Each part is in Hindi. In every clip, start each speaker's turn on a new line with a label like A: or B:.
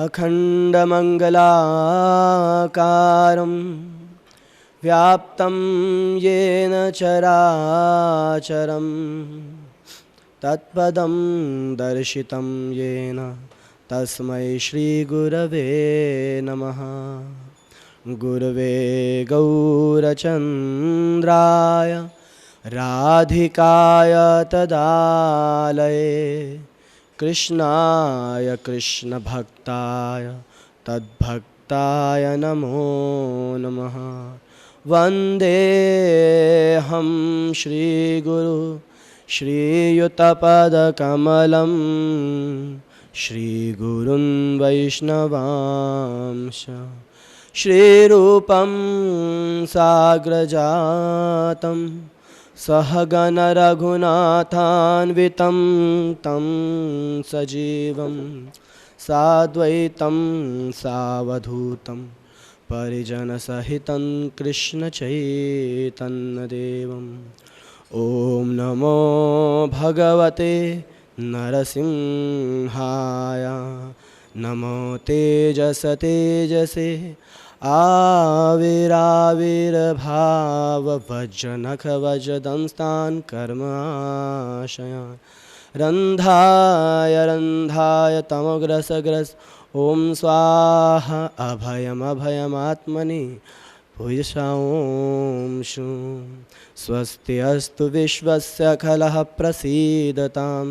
A: अखण्डमङ्गलाकारं व्याप्तं येन चराचरं तत्पदं दर्शितं येन तस्मै श्रीगुरवे नमः। गुरवे गौरचन्द्राय राधिकाय तदालये कृष्णाय कृष्णभक्ताय तद्भक्ताय नमो नमः। वन्देऽहं श्रीगुरु श्रीयुतपदकमलं श्रीगुरुन् वैष्णवांश श्रीरूपं साग्रजातं सहगण रघुनाथान्वितं तं सजीवं साद्वैतं सावधूतं परिजनसहितं कृष्णचैतन्यदेवम्। ॐ नमो भगवते नरसिंहाय नमो तेजसे आविराविर्भाववज्रनखवज्रदंस्तान् कर्माशयान् रन्ध्राय तमोग्रसग्रस ॐ स्वाहा अभयमभयमात्मनि भूयसा ॐ शूं। स्वस्ति अस्तु विश्वस्य खलः प्रसीदतां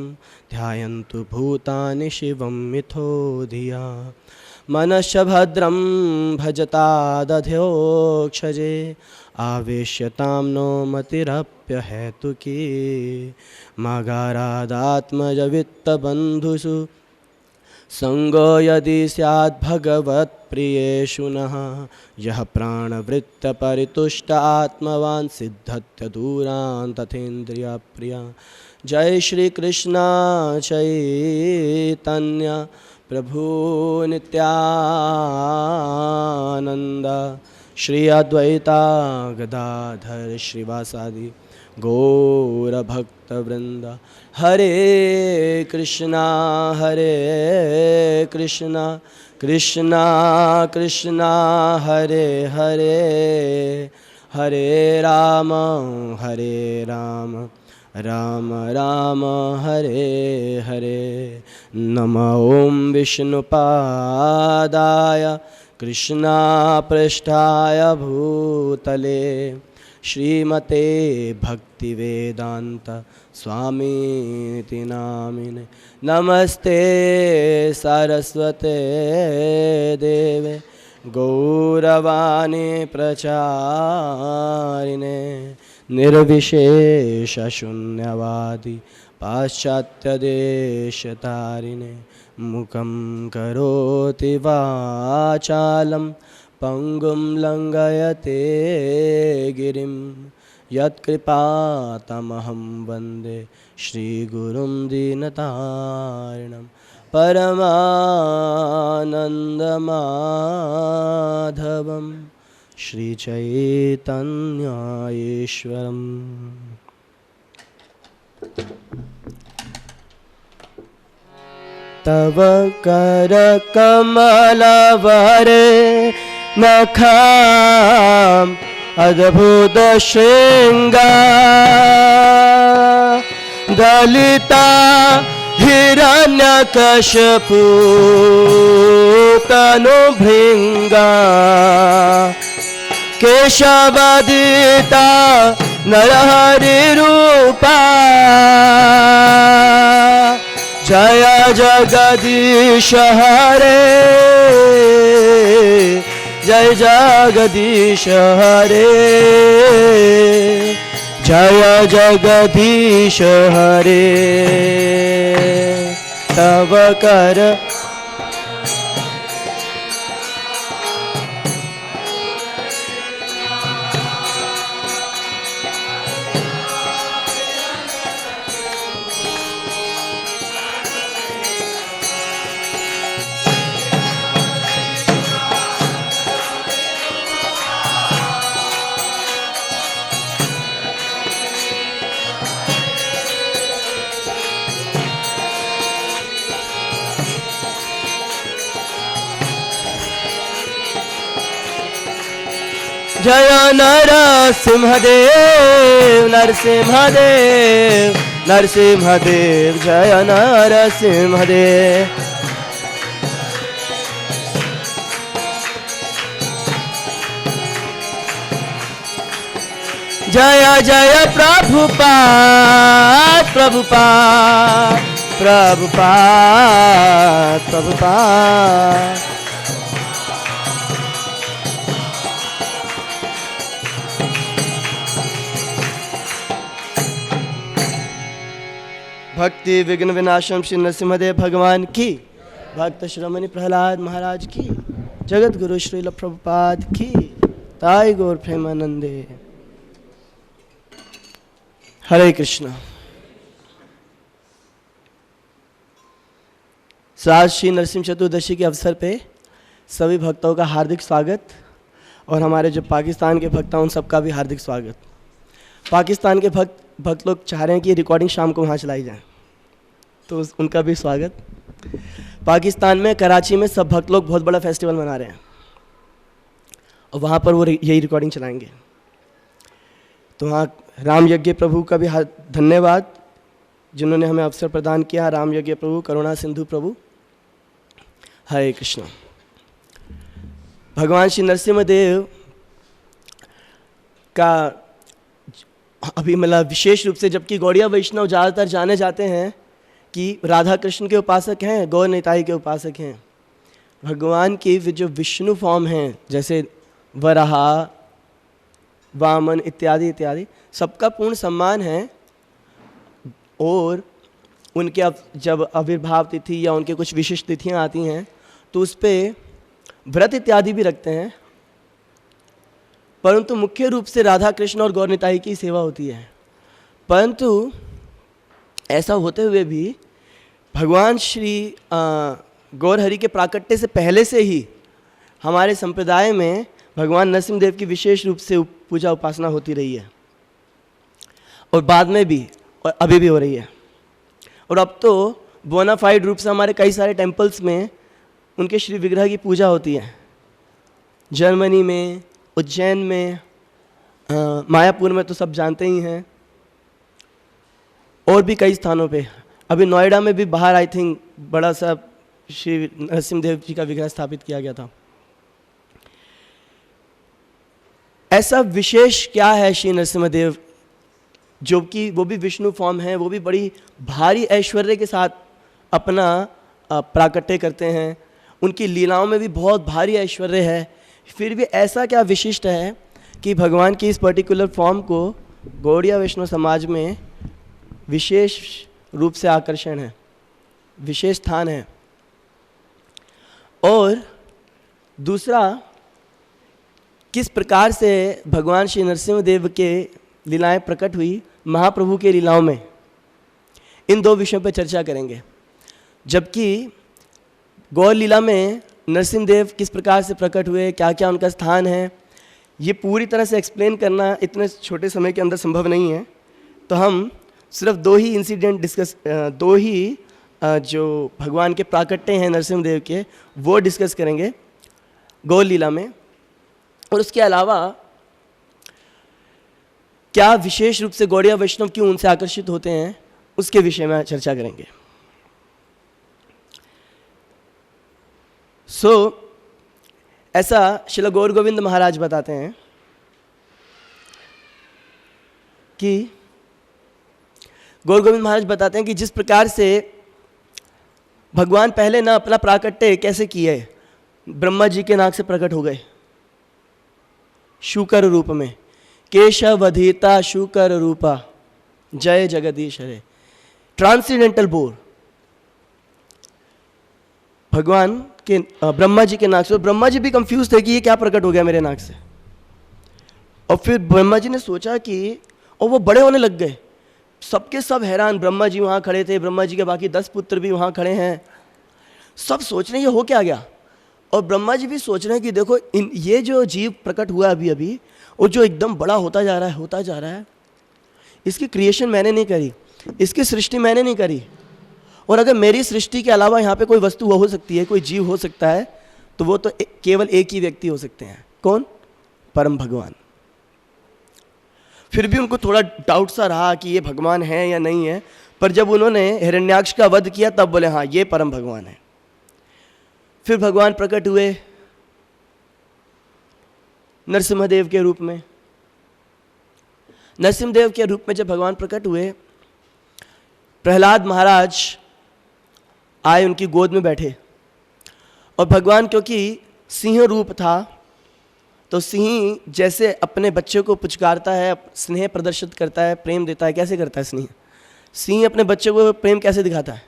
A: ध्यायन्तु भूतानि शिवं मिथो धिया मनश्च भद्रं भजता दध्योक्षजे आवेश्यतां नो मतिरप्यहेतुकी मगारादात्मजवित्तबन्धुषु संगो यदि स्यात् भगवत्प्रियेषु नः यः प्राणवृत्तपरितुष्ट आत्मवान् सिद्धत्य दूरान् तथेन्द्रियप्रिया। जय श्री कृष्ण चैतन्य प्रभु नित्यानंद श्री अद्वैता गदाधर श्रीवासादि गौरभक्तवृंद। हरे कृष्णा कृष्णा कृष्णा हरे हरे हरे राम राम राम हरे हरे। नमो ॐ विष्णुपादाय कृष्णापृष्ठाय भूतले श्रीमते भक्तिवेदांत स्वामीति नामिने। नमस्ते सरस्वते देवे गौरवाणी प्रचारिणे निर्विशेषशून्यवादी पाश्चात्यदेशतारिणे। मुखं करोति वाचालं पंगुं लंघयते गिरिं यत्कृपातमहं वन्दे श्रीगुरुं दीनतारिणं परमानन्दमाधवं श्रीचैतन्यईश्वरम्। तव करकमलवरे नखाम् अद्भुत श्रृंगार दलिता हिरण्यकश्यपु तनुभृंगा केशवदिता नरहरि रूपा जय जगदीश हरे जय जगदीश हरे जय जगदीश हरे। तव कर जय नरसिंहदेव नरसिंहदेव नरसिंहदेव जय नरसिंहदेव। जय जय प्रभुपाद प्रभुपाद प्रभुपाद प्रभुपाद। भक्ति विघ्न विनाशम श्री नरसिंहदेव भगवान की, भक्त श्रमणि प्रहलाद महाराज की, जगत गुरु श्रील प्रभुपाद की, ताई गौर प्रेमानंदे। हरे कृष्णा। आज श्री नरसिंह चतुर्दशी के अवसर पे सभी भक्तों का हार्दिक स्वागत, और हमारे जो पाकिस्तान के भक्त हैं उन सबका भी हार्दिक स्वागत। पाकिस्तान के भक्त लोग चाह रहे हैं कि रिकॉर्डिंग शाम को वहाँ चलाई जाए, तो उनका भी स्वागत। पाकिस्तान में कराची में सब भक्त लोग बहुत बड़ा फेस्टिवल मना रहे हैं, और वहाँ पर वो यही रिकॉर्डिंग चलाएंगे। तो वहाँ राम यज्ञ प्रभु का भी धन्यवाद, जिन्होंने हमें अवसर प्रदान किया। राम यज्ञ प्रभु, करुणा सिंधु प्रभु। हरे कृष्ण। भगवान श्री नरसिंहदेव का अभी मतलब विशेष रूप से, जबकि गौड़िया वैष्णव ज़्यादातर जाने जाते हैं कि राधा कृष्ण के उपासक हैं, गौर निताई के उपासक हैं, भगवान की जो विष्णु फॉर्म हैं, जैसे वराहा, वामन इत्यादि इत्यादि, सबका पूर्ण सम्मान है। और उनके जब आविर्भाव तिथि या उनके कुछ विशिष्ट तिथियां आती हैं तो उस पर व्रत इत्यादि भी रखते हैं, परंतु मुख्य रूप से राधा कृष्ण और गौर निताई की सेवा होती है। परंतु ऐसा होते हुए भी भगवान श्री गौर हरि के प्राकट्य से पहले से ही हमारे संप्रदाय में भगवान नरसिंहदेव की विशेष रूप से पूजा उपासना होती रही है, और बाद में भी, और अभी भी हो रही है। और अब तो बोनाफाइड रूप से हमारे कई सारे टेम्पल्स में उनके श्री विग्रह की पूजा होती है। जर्मनी में, उज्जैन में, मायापुर में तो सब जानते ही हैं, और भी कई स्थानों पे। अभी नोएडा में भी बाहर आई थिंक बड़ा सा श्री नरसिंहदेव जी का विग्रह स्थापित किया गया था। ऐसा विशेष क्या है श्री नरसिंहदेव, जो कि वो भी विष्णु फॉर्म है, वो भी बड़ी भारी ऐश्वर्य के साथ अपना प्राकट्य करते हैं। उनकी लीलाओं में भी बहुत भारी ऐश्वर्य है, फिर भी ऐसा क्या विशिष्ट है कि भगवान की इस पर्टिकुलर फॉर्म को गौड़िया वैष्णव समाज में विशेष रूप से आकर्षण है, विशेष स्थान है। और दूसरा, किस प्रकार से भगवान श्री नरसिंहदेव के लीलाएं प्रकट हुई महाप्रभु के लीलाओं में, इन दो विषयों पर चर्चा करेंगे। जबकि गौर लीला में नरसिंहदेव किस प्रकार से प्रकट हुए, क्या क्या उनका स्थान है, ये पूरी तरह से एक्सप्लेन करना इतने छोटे समय के अंदर संभव नहीं है। तो हम सिर्फ दो ही इंसिडेंट दो ही जो भगवान के प्राकट्य हैं नरसिंहदेव के, वो डिस्कस करेंगे गौर लीला में। और उसके अलावा क्या विशेष रूप से गौड़िया वैष्णव क्यों उनसे आकर्षित होते हैं, उसके विषय में चर्चा करेंगे। ऐसा श्रील गौर गोविंद महाराज बताते हैं कि गौर गोविंद महाराज बताते हैं कि जिस प्रकार से भगवान पहले ना अपना प्राकट्य कैसे किए, ब्रह्मा जी के नाक से प्रकट हो गए शूकर रूप में। केशवधीता शूकर रूपा जय जगदीश हरे, ट्रांसेंडेंटल बोर भगवान के ब्रह्मा जी के नाक से। ब्रह्मा जी भी कंफ्यूज थे कि ये क्या प्रकट हो गया मेरे नाक से। और फिर ब्रह्मा जी ने सोचा कि, और वो बड़े होने लग गए, सबके सब हैरान। ब्रह्मा जी वहाँ खड़े थे, ब्रह्मा जी के बाकी 10 पुत्र भी वहाँ खड़े हैं, सब सोच रहे हैं ये हो क्या गया। और ब्रह्मा जी भी सोच रहे हैं कि देखो ये जो जीव प्रकट हुआ अभी अभी, और जो एकदम बड़ा होता जा रहा है, इसकी क्रिएशन मैंने नहीं करी, इसकी सृष्टि मैंने नहीं करी। और अगर मेरी सृष्टि के अलावा यहाँ पे कोई वस्तु हो सकती है, कोई जीव हो सकता है, तो वो तो केवल एक ही व्यक्ति हो सकते हैं। कौन? परम भगवान। फिर भी उनको थोड़ा डाउट सा रहा कि ये भगवान है या नहीं है, पर जब उन्होंने हिरण्याक्ष का वध किया तब बोले हाँ ये परम भगवान है। फिर भगवान प्रकट हुए नरसिम्हदेव के रूप में। नरसिम्हदेव के रूप में जब भगवान प्रकट हुए, प्रहलाद महाराज आए, उनकी गोद में बैठे, और भगवान क्योंकि सिंह रूप था तो सिंह जैसे अपने बच्चे को पुचकारता है, स्नेह प्रदर्शित करता है, प्रेम देता है, कैसे करता है सिंह? सिंह अपने बच्चे को प्रेम कैसे दिखाता है?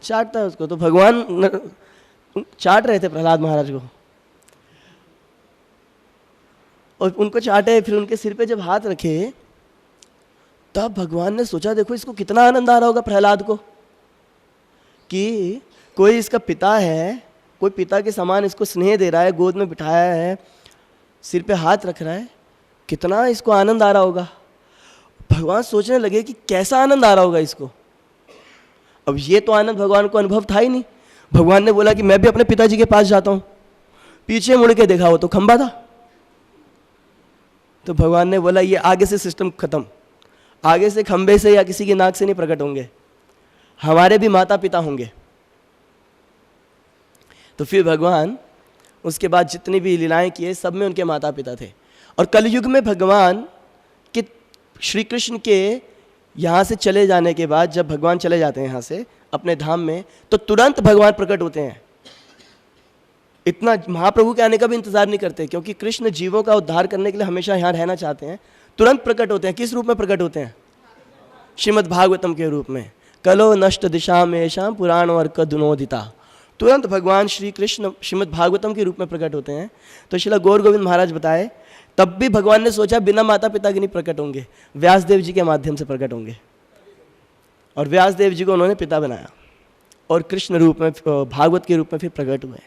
A: चाटता है उसको। तो भगवान चाट रहे थे प्रहलाद महाराज को, और उनको चाटे, फिर उनके सिर पे जब हाथ रखे तब भगवान ने सोचा देखो इसको कितना आनंद आ रहा होगा प्रहलाद को कि कोई इसका पिता है, कोई पिता के समान इसको स्नेह दे रहा है, गोद में बिठाया है, सिर पे हाथ रख रहा है, कितना इसको आनंद आ रहा होगा। भगवान सोचने लगे कि कैसा आनंद आ रहा होगा इसको। अब ये तो आनंद भगवान को अनुभव था ही नहीं। भगवान ने बोला कि मैं भी अपने पिताजी के पास जाता हूँ। पीछे मुड़ के देखा वो तो खंबा था। तो भगवान ने बोला ये आगे से सिस्टम खत्म, आगे से खंबे से या किसी की नाक से नहीं प्रकट होंगे, हमारे भी माता पिता होंगे। तो फिर भगवान उसके बाद जितनी भी लीलाएं किए सब में उनके माता पिता थे। और कलयुग में भगवान के श्री कृष्ण के यहाँ से चले जाने के बाद, जब भगवान चले जाते हैं यहाँ से अपने धाम में, तो तुरंत भगवान प्रकट होते हैं। इतना महाप्रभु के आने का भी इंतजार नहीं करते, क्योंकि कृष्ण जीवों का उद्धार करने के लिए हमेशा यहाँ रहना चाहते हैं। तुरंत प्रकट होते हैं। किस रूप में प्रकट होते हैं? श्रीमद् भागवतम के रूप में। कलो नष्ट दिशा में शाम पुराण वर्क दुनोदिता। तुरंत भगवान श्री कृष्ण श्रीमद् भागवतम के रूप में प्रकट होते हैं। तो श्रील गौर गोविंद महाराज बताए तब भी भगवान ने सोचा बिना माता पिता के नहीं प्रकट होंगे, व्यासदेव जी के माध्यम से प्रकट होंगे, और व्यासदेव जी को उन्होंने पिता बनाया और कृष्ण रूप में, भागवत के रूप में फिर प्रकट हुए।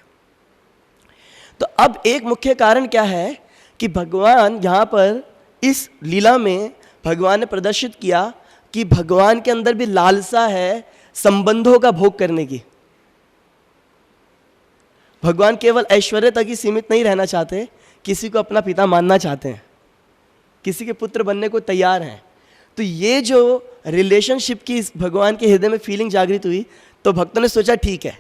A: तो अब एक मुख्य कारण क्या है कि भगवान यहाँ पर इस लीला में भगवान ने प्रदर्शित किया कि भगवान के अंदर भी लालसा है संबंधों का भोग करने की। भगवान केवल ऐश्वर्य तक ही सीमित नहीं रहना चाहते, किसी को अपना पिता मानना चाहते हैं, किसी के पुत्र बनने को तैयार हैं। तो ये जो रिलेशनशिप की इस भगवान के हृदय में फीलिंग जागृत हुई, तो भक्तों ने सोचा ठीक है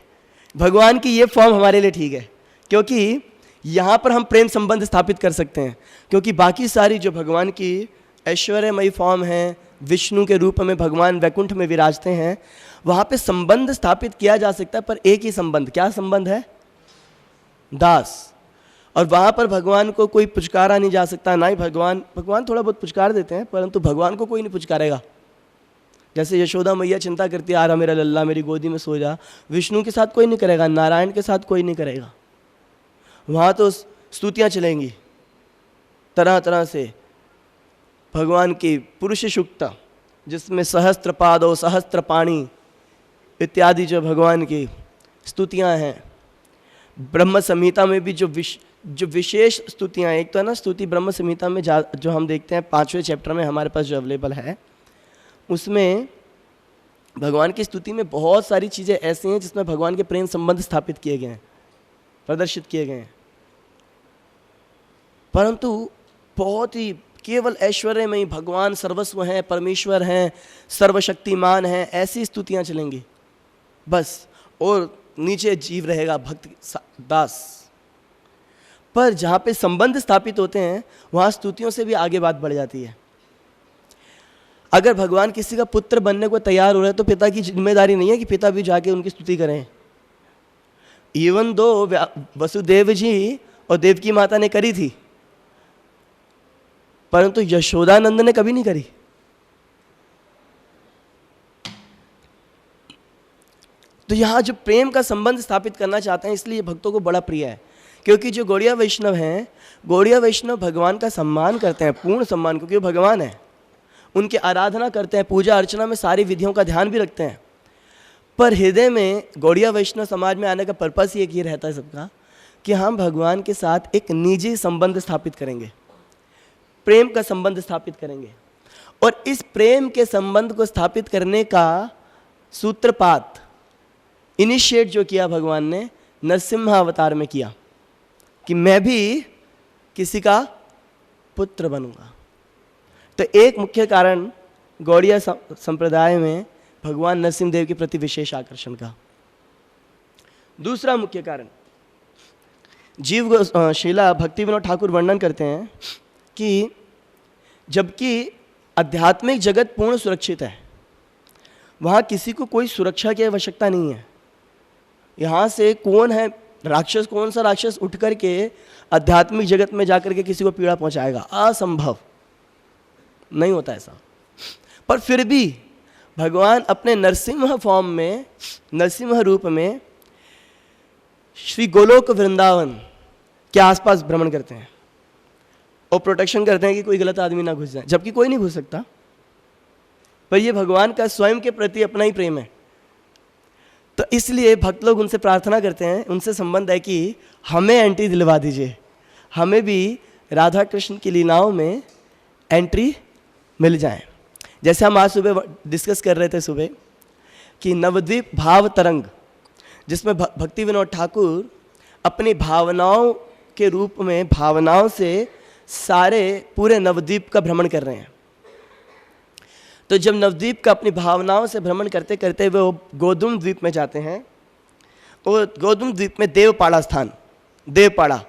A: भगवान की ये फॉर्म हमारे लिए ठीक है, क्योंकि यहाँ पर हम प्रेम संबंध स्थापित कर सकते हैं। क्योंकि बाकी सारी जो भगवान की ऐश्वर्यमयी फॉर्म है, विष्णु के रूप में भगवान वैकुंठ में विराजते हैं, वहाँ पे संबंध स्थापित किया जा सकता है, पर एक ही संबंध। क्या संबंध है? दास। और वहाँ पर भगवान को कोई पुचकारा नहीं जा सकता, ना ही भगवान थोड़ा बहुत पुचकार देते हैं, परंतु भगवान को कोई नहीं पुचकारेगा। जैसे यशोदा मैया चिंता करती है, आ रहा मेरा लल्ला मेरी गोदी में सो जा, विष्णु के साथ कोई नहीं करेगा, नारायण के साथ कोई नहीं करेगा। वहाँ तो स्तुतियाँ चलेंगी तरह तरह से, भगवान की पुरुष सूक्त जिसमें सहस्त्र पादो सहस्त्र पाणी इत्यादि जो भगवान की स्तुतियाँ हैं। ब्रह्म संहिता में भी जो विशेष स्तुतियाँ, एक तो है ना स्तुति ब्रह्म संहिता में जो हम देखते हैं 5वें चैप्टर में हमारे पास जो अवेलेबल है, उसमें भगवान की स्तुति में बहुत सारी चीज़ें ऐसी हैं जिसमें भगवान के प्रेम संबंध स्थापित किए गए हैं, प्रदर्शित किए गए हैं। परंतु बहुत ही केवल ऐश्वर्य में ही भगवान सर्वस्व हैं, परमेश्वर हैं, सर्वशक्तिमान हैं, ऐसी स्तुतियाँ चलेंगी बस, और नीचे जीव रहेगा भक्त दास। पर जहाँ पे संबंध स्थापित होते हैं वहाँ स्तुतियों से भी आगे बात बढ़ जाती है। अगर भगवान किसी का पुत्र बनने को तैयार हो रहा है तो पिता की जिम्मेदारी नहीं है कि पिता भी जाके उनकी स्तुति करें। इवन दो वसुदेव जी और देवकी माता ने करी थी, परंतु यशोदानंद ने कभी नहीं करी। तो यहाँ जो प्रेम का संबंध स्थापित करना चाहते हैं, इसलिए भक्तों को बड़ा प्रिय है। क्योंकि जो गौड़िया वैष्णव हैं, गौड़िया वैष्णव भगवान का सम्मान करते हैं, पूर्ण सम्मान, क्योंकि वो भगवान है, उनकी आराधना करते हैं, पूजा अर्चना में सारी विधियों का ध्यान भी रखते हैं। पर हृदय में गौड़िया वैष्णव समाज में आने का पर्पस ही एक ये रहता है सबका कि हम भगवान के साथ एक निजी संबंध स्थापित करेंगे, प्रेम का संबंध स्थापित करेंगे। और इस प्रेम के संबंध को स्थापित करने का सूत्रपात इनिशिएट जो किया भगवान ने नरसिम्हा अवतार में किया, कि मैं भी किसी का पुत्र बनूंगा। तो एक मुख्य कारण गौड़िया संप्रदाय में भगवान नरसिंहदेव के प्रति विशेष आकर्षण का। दूसरा मुख्य कारण, शिला भक्ति विनोद ठाकुर वर्णन करते हैं कि जबकि आध्यात्मिक जगत पूर्ण सुरक्षित है, वहाँ किसी को कोई सुरक्षा की आवश्यकता नहीं है। यहाँ से कौन है राक्षस, कौन सा राक्षस उठ करके आध्यात्मिक जगत में जाकर के किसी को पीड़ा पहुँचाएगा? असंभव, नहीं होता ऐसा। पर फिर भी भगवान अपने नरसिंह फॉर्म में, नरसिंह रूप में श्री गोलोक वृंदावन के आसपास भ्रमण करते हैं और प्रोटेक्शन करते हैं कि कोई गलत आदमी ना घुस जाए, जबकि कोई नहीं घुस सकता। पर ये भगवान का स्वयं के प्रति अपना ही प्रेम है। तो इसलिए भक्त लोग उनसे प्रार्थना करते हैं, उनसे संबंध है कि हमें एंट्री दिलवा दीजिए, हमें भी राधा कृष्ण की लीलाओं में एंट्री मिल जाए। जैसे हम आज सुबह डिस्कस कर रहे थे सुबह कि नवद्वीप भाव तरंग, जिसमें भक्ति विनोद ठाकुर अपनी भावनाओं के रूप में, भावनाओं से सारे पूरे नवद्वीप का भ्रमण कर रहे हैं। तो जब नवद्वीप का अपनी भावनाओं से भ्रमण करते करते वो गोदुम द्वीप में जाते हैं, और गोदुम द्वीप में देवपाड़ा स्थान, देवपाड़ा,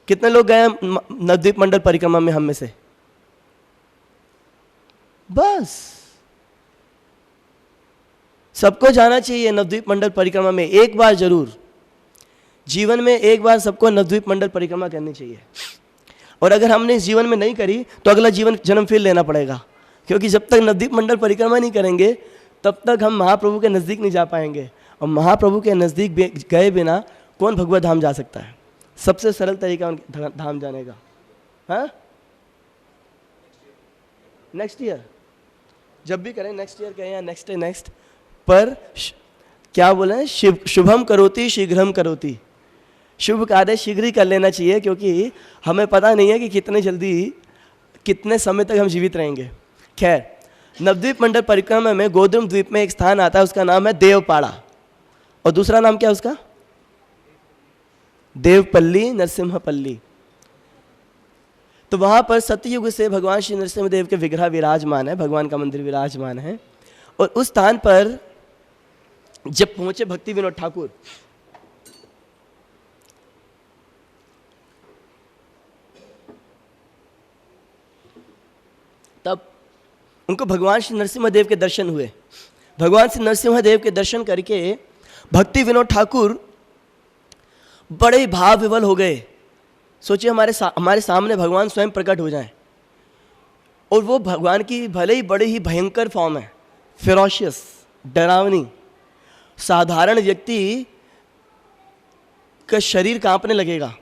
A: कितने लोग गए नवद्वीप मंडल परिक्रमा में हम में से? बस सबको जाना चाहिए नवद्वीप मंडल परिक्रमा में, एक बार जरूर जीवन में, एक बार सबको नवद्वीप मंडल परिक्रमा करनी चाहिए। और अगर हमने इस जीवन में नहीं करी तो अगला जीवन जन्म फिर लेना पड़ेगा, क्योंकि जब तक नवद्वीप मंडल परिक्रमा नहीं करेंगे तब तक हम महाप्रभु के नज़दीक नहीं जा पाएंगे। और महाप्रभु के नज़दीक गए बिना कौन भगवत धाम जा सकता है? सबसे सरल तरीका उनके धाम जाने का, हाँ, नेक्स्ट ईयर, जब भी करें, नेक्स्ट ईयर कहें या नेक्स्ट डे नेक्स्ट, पर क्या बोले हैं, शुभम करोति शीघ्रम करोति, शुभ कार्य शीघ्र ही कर लेना चाहिए, क्योंकि हमें पता नहीं है कि कितने जल्दी, कितने समय तक हम जीवित रहेंगे। खैर, नवद्वीप मंडल परिक्रमा में गोदुम द्वीप में एक स्थान आता है, उसका नाम है देवपाड़ा, और दूसरा नाम क्या है उसका? देवपल्ली, नरसिम्हपल्ली। तो वहाँ पर सतयुग से भगवान श्री नरसिम्हदेव के विग्रह विराजमान है, भगवान का मंदिर विराजमान है। और उस स्थान पर जब पहुंचे भक्ति विनोद ठाकुर, तब उनको भगवान श्री नरसिम्हदेव के दर्शन हुए। भगवान श्री नरसिम्हदेव के दर्शन करके भक्ति विनोद ठाकुर बड़े ही भाव विवल हो गए। सोचिए हमारे सामने भगवान स्वयं प्रकट हो जाएं, और वो भगवान की भले ही बड़ी ही भयंकर फॉर्म है, फेरोशियस, डरावनी, साधारण व्यक्ति का शरीर कांपने लगेगा,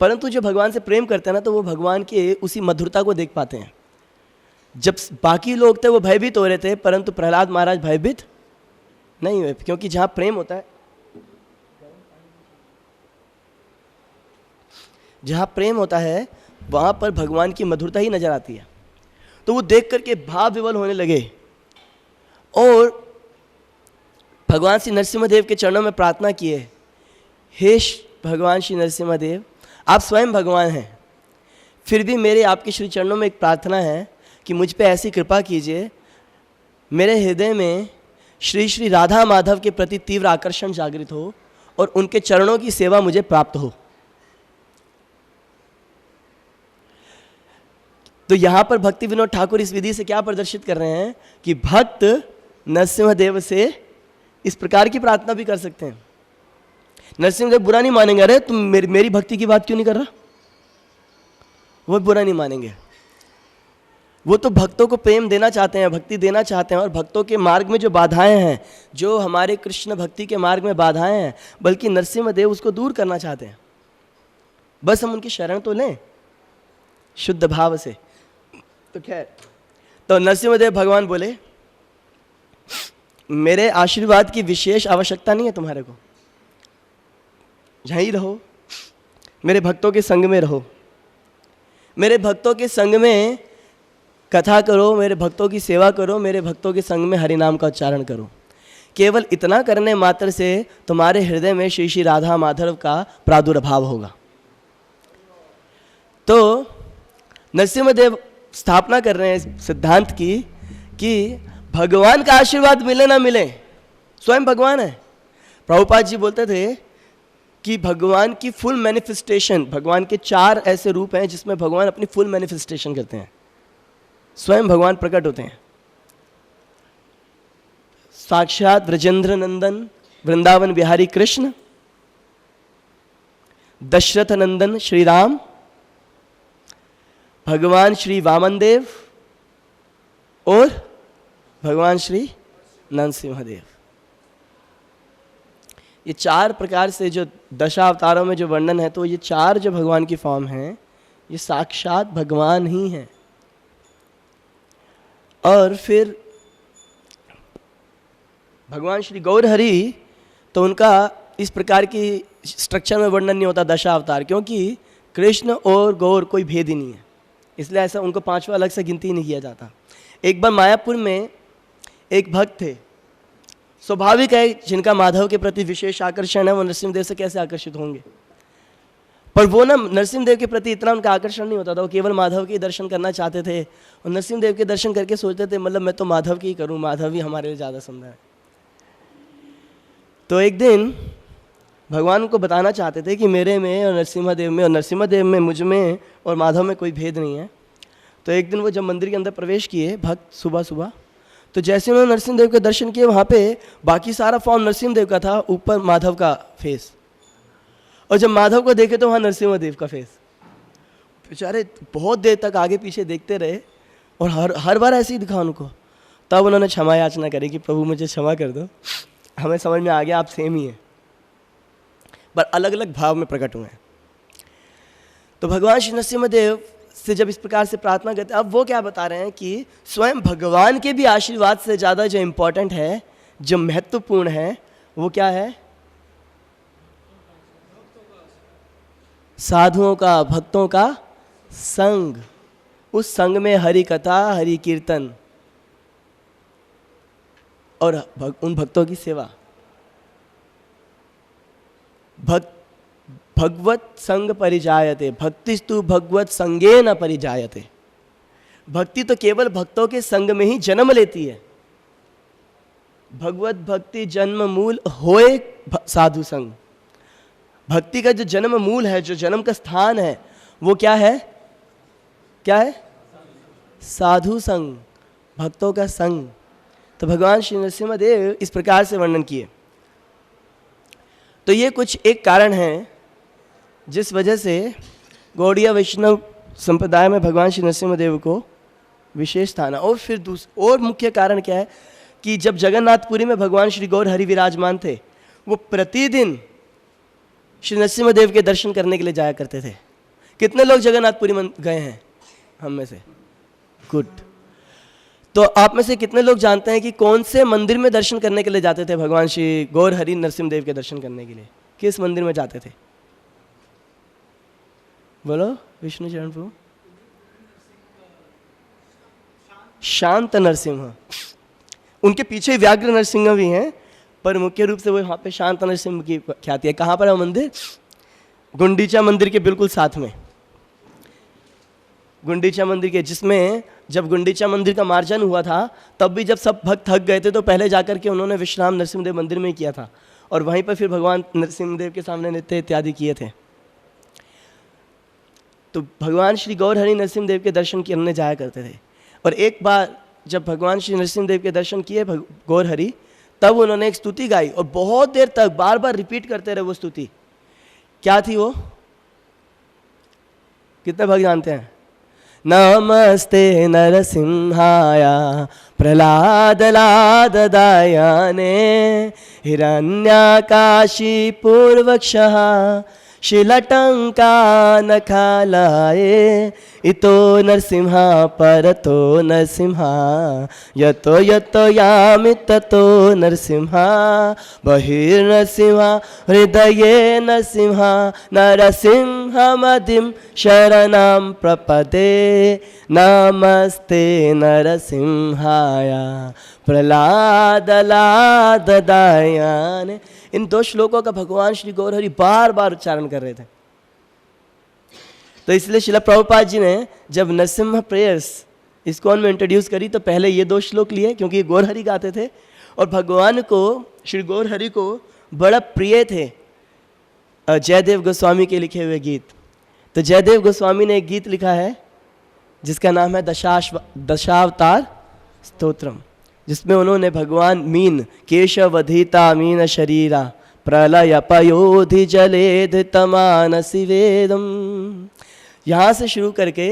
A: परंतु जो भगवान से प्रेम करते हैं ना, तो वो भगवान के उसी मधुरता को देख पाते हैं। जब बाकी लोग थे वो भयभीत हो रहे थे, परंतु प्रहलाद महाराज भयभीत नहीं हुए, क्योंकि जहाँ प्रेम होता है, जहाँ प्रेम होता है वहाँ पर भगवान की मधुरता ही नजर आती है। तो वो देख करके भाव विवल होने लगे और भगवान श्री नरसिम्हदेव के चरणों में प्रार्थना किए, हे भगवान श्री नरसिम्हदेव, आप स्वयं भगवान हैं, फिर भी मेरे आपके श्री चरणों में एक प्रार्थना है कि मुझ पे ऐसी कृपा कीजिए, मेरे हृदय में श्री श्री राधा माधव के प्रति तीव्र आकर्षण जागृत हो और उनके चरणों की सेवा मुझे प्राप्त हो। तो यहाँ पर भक्ति विनोद ठाकुर इस विधि से क्या प्रदर्शित कर रहे हैं कि भक्त नरसिम्हदेव से इस प्रकार की प्रार्थना भी कर सकते हैं। नरसिम्हदेव बुरा नहीं मानेंगे, अरे तुम मेरी भक्ति की बात क्यों नहीं कर रहा, वो बुरा नहीं मानेंगे। वो तो भक्तों को प्रेम देना चाहते हैं, भक्ति देना चाहते हैं, और भक्तों के मार्ग में जो बाधाएं हैं, जो हमारे कृष्ण भक्ति के मार्ग में बाधाएं हैं, बल्कि नरसिम्हदेव उसको दूर करना चाहते हैं। बस हम उनकी शरण तो लें शुद्ध भाव से। तो खैर, तो नरसिम्हदेव भगवान बोले, मेरे आशीर्वाद की विशेष आवश्यकता नहीं है तुम्हारे को, यहीं रहो, मेरे भक्तों के संग में रहो, मेरे भक्तों के संग में कथा करो, मेरे भक्तों की सेवा करो, मेरे भक्तों के संग में हरि नाम का उच्चारण करो। केवल इतना करने मात्र से तुम्हारे हृदय में श्री श्री राधा माधव का प्रादुर्भाव होगा। तो नरसिम्हदेव स्थापना कर रहे हैं सिद्धांत की कि भगवान का आशीर्वाद मिले ना मिले, स्वयं भगवान है। प्रभुपाद जी बोलते थे कि भगवान की फुल मैनिफेस्टेशन, भगवान के 4 ऐसे रूप हैं जिसमें भगवान अपनी फुल मैनिफेस्टेशन करते हैं, स्वयं भगवान प्रकट होते हैं। साक्षात ब्रजेंद्र नंदन वृंदावन बिहारी कृष्ण, दशरथ नंदन श्री राम, भगवान श्री वामन देव और भगवान श्री नरसिम्हदेव। ये 4 प्रकार से जो दशावतारों में जो वर्णन है, तो ये 4 जो भगवान की फॉर्म हैं ये साक्षात भगवान ही हैं। और फिर भगवान श्री गौर हरि, तो उनका इस प्रकार की स्ट्रक्चर में वर्णन नहीं होता दशावतार, क्योंकि कृष्ण और गौर कोई भेद ही नहीं है, इसलिए ऐसा उनको 5वां अलग से गिनती नहीं किया जाता। एक बार मायापुर में एक भक्त थे, स्वाभाविक है जिनका माधव के प्रति विशेष आकर्षण है वो नरसिम्हदेव से कैसे आकर्षित होंगे, पर वो ना नरसिम्हदेव के प्रति इतना उनका आकर्षण नहीं होता था, वो केवल माधव के दर्शन करना चाहते थे और नरसिम्हदेव के दर्शन करके सोचते थे मतलब मैं तो माधव की ही करूँ, माधव ही हमारे लिए ज़्यादा सुंदर है। तो एक दिन भगवान को बताना चाहते थे कि मेरे में और नरसिम्हदेव में, और नरसिम्हदेव में, मुझ में और माधव में कोई भेद नहीं है। तो एक दिन वो जब मंदिर के अंदर प्रवेश किए भक्त सुबह सुबह, तो जैसे उन्होंने नरसिम्हदेव के दर्शन किए, वहाँ पे बाकी सारा फॉर्म नरसिम्हदेव का था, ऊपर माधव का फेस, और जब माधव को देखे तो वहाँ नरसिम्हदेव का फेस। बेचारे बहुत देर तक आगे पीछे देखते रहे और हर बार ऐसे ही दिखा उनको। तब उन्होंने क्षमा याचना करी कि प्रभु मुझे क्षमा कर दो, हमें समझ में आ गया आप सेम ही हैं, पर अलग अलग भाव में प्रकट हुए हैं। तो भगवान श्री नरसिम्हदेव से जब इस प्रकार से प्रार्थना करते हैं, अब वो क्या बता रहे हैं कि स्वयं भगवान के भी आशीर्वाद से ज़्यादा जो इम्पोर्टेंट है, जो महत्वपूर्ण है, वो क्या है? साधुओं का, भक्तों का संग, उस संग में हरि कथा, हरि कीर्तन और उन भक्तों की सेवा। भगवत संग परिजायते, भक्तिस्तु भगवत संगे न परिजायते। भक्ति तो केवल भक्तों के संग में ही जन्म लेती है। भगवत भक्ति जन्म मूल होए साधु संग। भक्ति का जो जन्म मूल है, जो जन्म का स्थान है, वो क्या है? क्या है? साधु संग, भक्तों का संग। तो भगवान श्री नरसिम्हदेव इस प्रकार से वर्णन किए। तो ये कुछ एक कारण है जिस वजह से गौड़ीय वैष्णव संप्रदाय में भगवान श्री नरसिम्हदेव को विशेष स्थान है। और फिर और मुख्य कारण क्या है कि जब जगन्नाथपुरी में भगवान श्री गौर हरि विराजमान थे, वो प्रतिदिन श्री नरसिम्हदेव के दर्शन करने के लिए जाया करते थे। कितने लोग जगन्नाथपुरी गए हैं हम में से? गुड। तो आप में से कितने लोग जानते हैं कि कौन से मंदिर में दर्शन करने के लिए जाते थे? भगवान श्री गौर हरि नरसिम्हदेव के दर्शन करने के लिए किस मंदिर में जाते थे? बोलो विष्णु चरण प्रभु। शांत नरसिम्हा, उनके पीछे व्याघ्र नरसिंह भी हैं, पर मुख्य रूप से वो यहाँ पे शांत नरसिम्हा की ख्याति है। कहाँ पर है मंदिर? गुंडीचा मंदिर के बिल्कुल साथ में। गुंडीचा मंदिर के, जिसमें जब गुंडीचा मंदिर का मार्जन हुआ था, तब भी जब सब भक्त थक गए थे तो पहले जाकर के उन्होंने विश्राम नरसिम्हदेव मंदिर में ही किया था, और वहीं पर फिर भगवान नरसिम्हदेव के सामने नृत्य इत्यादि किए थे। तो भगवान श्री गौर हरि नरसिम्हदेव के दर्शन करने जाया करते थे। और एक बार जब भगवान श्री नरसिम्हदेव के दर्शन किए गौर हरि, तब उन्होंने एक स्तुति गाई और बहुत देर तक बार बार रिपीट करते रहे वो स्तुति। क्या थी वो? कितने भक्त जानते हैं? नमस्ते नरसिंहाय प्रह्लादलाददायाने हिरण्याकाशी पूर्वक्षः शिलटङ्कानखालाये इतो नरसिंहा परतो नरसिंहा यतो यतो यामि ततो नरसिंहा बहिर्नरसिंहा हृदये नरसिंहा नरसिंहमदिं शरणं प्रपदे नमस्ते नरसिंहाय प्रह्लादलाददायाने। इन 2 श्लोकों का भगवान श्री गौर हरि बार बार उच्चारण कर रहे थे। तो तो इसलिए शिला प्रभुपाद जी ने जब नरसिम्हा प्रेयर्स इस्कॉन में इंट्रोड्यूस करी तो पहले ये 2 श्लोक लिए, क्योंकि ये गौर हरि गाते थे और भगवान को, श्री गौर हरि को बड़ा प्रिय थे जयदेव गोस्वामी के लिखे हुए गीत। तो जयदेव गोस्वामी ने एक गीत लिखा है जिसका नाम है दशावतार स्तोत्रम, जिसमें उन्होंने भगवान मीन केशवधिता मीन शरीरा प्रलय पयोधि जलेध तमानसी वेदम, यहाँ से शुरू करके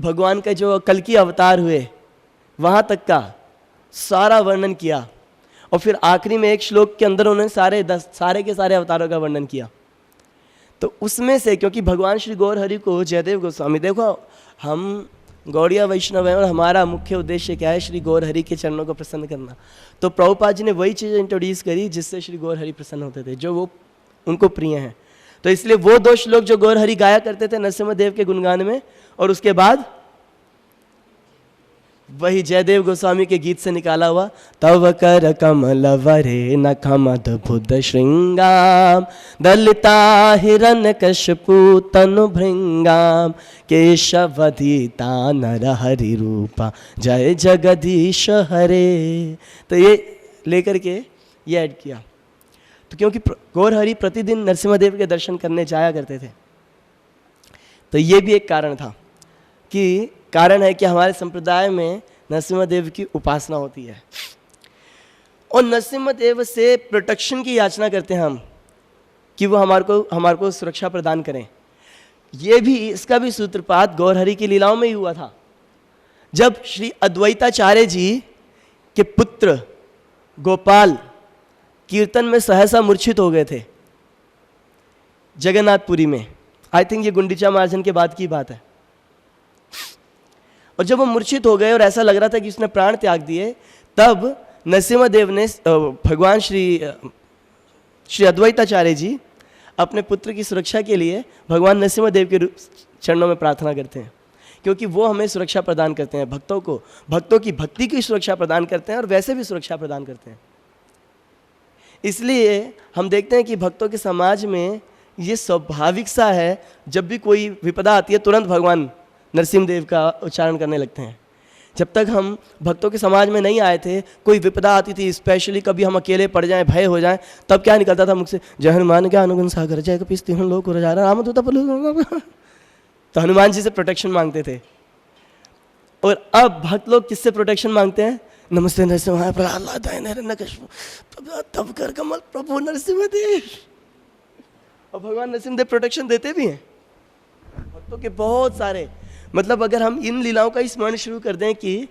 A: भगवान का जो कल की अवतार हुए वहाँ तक का सारा वर्णन किया और फिर आखिरी में एक श्लोक के अंदर उन्होंने सारे के सारे अवतारों का वर्णन किया। तो उसमें से, क्योंकि भगवान श्री गौर हरि को जयदेव गोस्वामी, देखो हम गौड़िया वैष्णव हैं और हमारा मुख्य उद्देश्य क्या है, श्री गौर हरि के चरणों को प्रसन्न करना। तो प्रभुपाद जी ने वही चीज़ इंट्रोड्यूस करी जिससे श्री गौर हरि प्रसन्न होते थे, जो वो उनको प्रिय हैं। तो इसलिए वो 2 श्लोक जो गौर हरि गाया करते थे नरसिम्हा देव के गुणगान में, और उसके बाद वही जयदेव गोस्वामी के गीत से निकाला हुआ तव कर कमल वरे नखम अद्भुत श्रृंगाम दलिता हिरण्य कश्यपु तनु भृंगाम केशवधिता नर हरि रूपा जय जगदीश हरे। तो ये लेकर के ये ऐड किया। तो क्योंकि गौर हरि प्रतिदिन नरसिम्हा देव के दर्शन करने जाया करते थे, तो ये भी एक कारण था कि कारण है कि हमारे संप्रदाय में नरसिम्हा देव की उपासना होती है और नरसिम्हा देव से प्रोटेक्शन की याचना करते हैं हम कि वो हमारे को सुरक्षा प्रदान करें। ये भी, इसका भी सूत्रपात गौर हरि की लीलाओं में ही हुआ था। जब श्री अद्वैताचार्य जी के पुत्र गोपाल कीर्तन में सहसा मूर्छित हो गए थे जगन्नाथपुरी में, आई थिंक ये गुंडीचा मार्जन के बाद की बात है। और जब वो मूर्छित हो गए और ऐसा लग रहा था कि उसने प्राण त्याग दिए, तब नरसिम्हा देव ने भगवान श्री अद्वैताचार्य जी अपने पुत्र की सुरक्षा के लिए भगवान नरसिम्हा देव के चरणों में प्रार्थना करते हैं, क्योंकि वो हमें सुरक्षा प्रदान करते हैं, भक्तों की भक्ति की सुरक्षा प्रदान करते हैं और वैसे भी सुरक्षा प्रदान करते हैं। इसलिए हम देखते हैं कि भक्तों के समाज में ये स्वाभाविक सा है, जब भी कोई विपदा आती है तुरंत भगवान नरसिम्हा देव का उच्चारण करने लगते हैं। जब तक हम भक्तों के समाज में नहीं आए थे, कोई विपदा आती थी, स्पेशली कभी हम अकेले पड़ जाएं, भय हो जाएं, तब क्या निकलता था मुख से, जय हनुमान के अनुगुण सागर जय कपीस तिहन लोक उजागर रामदूत पलु। तो हनुमान जी से प्रोटेक्शन मांगते थे। और अब भक्त लोग किससे प्रोटेक्शन मांगते हैं? नमस्ते नरसिम्हा प्रहलाद तब कर कमल प्रभु नरसिम्हा देव। और भगवान नरसिम्हा देव प्रोटेक्शन देते भी हैं भक्तों के बहुत सारे। मतलब अगर हम इन लीलाओं का स्मरण शुरू कर दें कि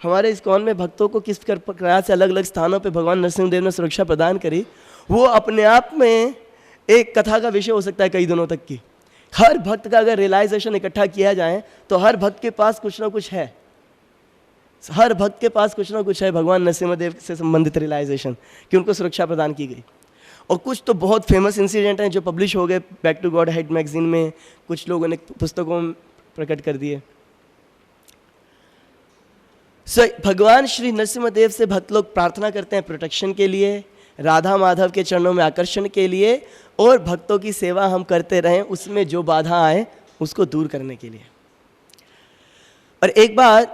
A: हमारे इस्कॉन में भक्तों को किस प्रकार से अलग अलग स्थानों पे भगवान नरसिम्हा देव ने सुरक्षा प्रदान करी, वो अपने आप में एक कथा का विषय हो सकता है कई दिनों तक की। हर भक्त का अगर रियलाइजेशन इकट्ठा किया जाए तो हर भक्त के पास कुछ ना कुछ है, हर भक्त के पास कुछ ना कुछ है भगवान नरसिम्हा देव से संबंधित रियलाइजेशन कि उनको सुरक्षा प्रदान की गई। और कुछ तो बहुत फेमस इंसिडेंट हैं जो पब्लिश हो गए back to Godhead magazine में, कुछ लोगों ने पुस्तकों में प्रकट कर दिए। भगवान श्री नरसिम्हा देव से भक्त लोग प्रार्थना करते हैं प्रोटेक्शन के लिए, राधा माधव के चरणों में आकर्षण के लिए, और भक्तों की सेवा हम करते रहें, उसमें जो बाधा आए उसको दूर करने के लिए। और एक बार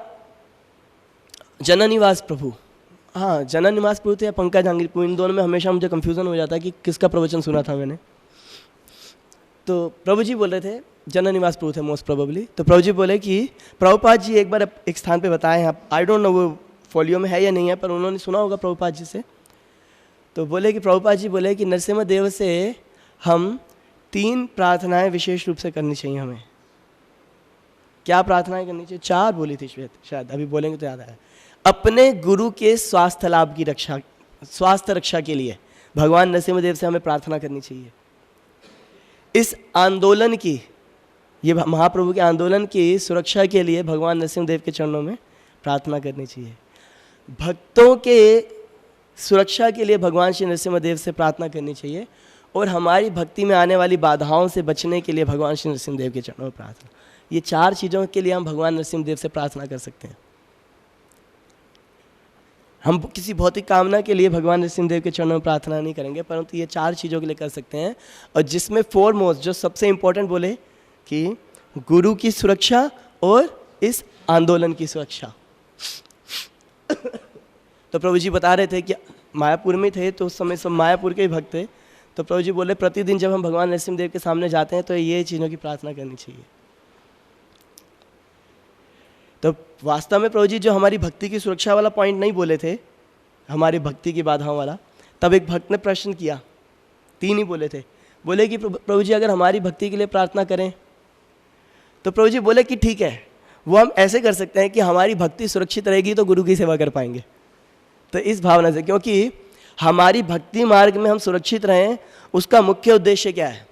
A: जननिवास प्रभु, हाँ जननिवास प्रभु थे या पंकज आंग्री प्रभु, इन दोनों में हमेशा मुझे कंफ्यूजन हो जाता है कि किसका प्रवचन सुना था मैंने। तो प्रभु जी बोल रहे थे, जननिवास प्रभु थे मोस्ट प्रोबेबली। तो प्रभु जी बोले कि प्रभुपाद जी एक बार एक स्थान पे बताए हैं, आई डोंट नो वो फॉलियो में है या नहीं है, पर उन्होंने सुना होगा प्रभुपाद जी से। तो बोले कि प्रभुपाद जी बोले कि नरसिम्हा देव से हम 3 प्रार्थनाएं विशेष रूप से करनी चाहिए हमें। क्या प्रार्थनाएं करनी चाहिए? 4 बोली थी शायद, अभी बोलेंगे तो याद आया। अपने गुरु के स्वास्थ्य लाभ की रक्षा, स्वास्थ्य रक्षा के लिए भगवान नरसिम्हा देव से हमें प्रार्थना करनी चाहिए। इस आंदोलन की, ये महाप्रभु के आंदोलन की सुरक्षा के लिए भगवान नरसिम्हा देव के चरणों में प्रार्थना करनी चाहिए। भक्तों के सुरक्षा के लिए भगवान श्री नरसिम्हा देव से प्रार्थना करनी चाहिए, और हमारी भक्ति में आने वाली बाधाओं से बचने के लिए भगवान श्री नरसिम्हा देव के चरणों में प्रार्थना। ये 4 चीज़ों के लिए हम भगवान नरसिम्हा देव से प्रार्थना कर सकते हैं। हम किसी भौतिक कामना के लिए भगवान नरसिम्हा देव के चरणों में प्रार्थना नहीं करेंगे, परंतु ये 4 चीज़ों के लिए कर सकते हैं। और जिसमें फोरमोस्ट, जो सबसे इम्पोर्टेंट बोले कि गुरु की सुरक्षा और इस आंदोलन की सुरक्षा। तो प्रभु जी बता रहे थे कि मायापुर में थे, तो उस समय सब मायापुर के ही भक्त थे। तो प्रभु जी बोले प्रतिदिन जब हम भगवान नरसिंहदेव के सामने जाते हैं तो ये चीज़ों की प्रार्थना करनी चाहिए। तो वास्तव में प्रभु जी जो हमारी भक्ति की सुरक्षा वाला पॉइंट नहीं बोले थे, हमारी भक्ति की बाधाओं वाला, तब एक भक्त ने प्रश्न किया, 3 ही बोले थे। बोले कि प्रभु जी अगर हमारी भक्ति के लिए प्रार्थना करें, तो प्रभु जी बोले कि ठीक है, वो हम ऐसे कर सकते हैं कि हमारी भक्ति सुरक्षित रहेगी तो गुरु की सेवा कर पाएंगे। तो इस भावना से, क्योंकि हमारी भक्ति मार्ग में हम सुरक्षित रहें, उसका मुख्य उद्देश्य क्या है?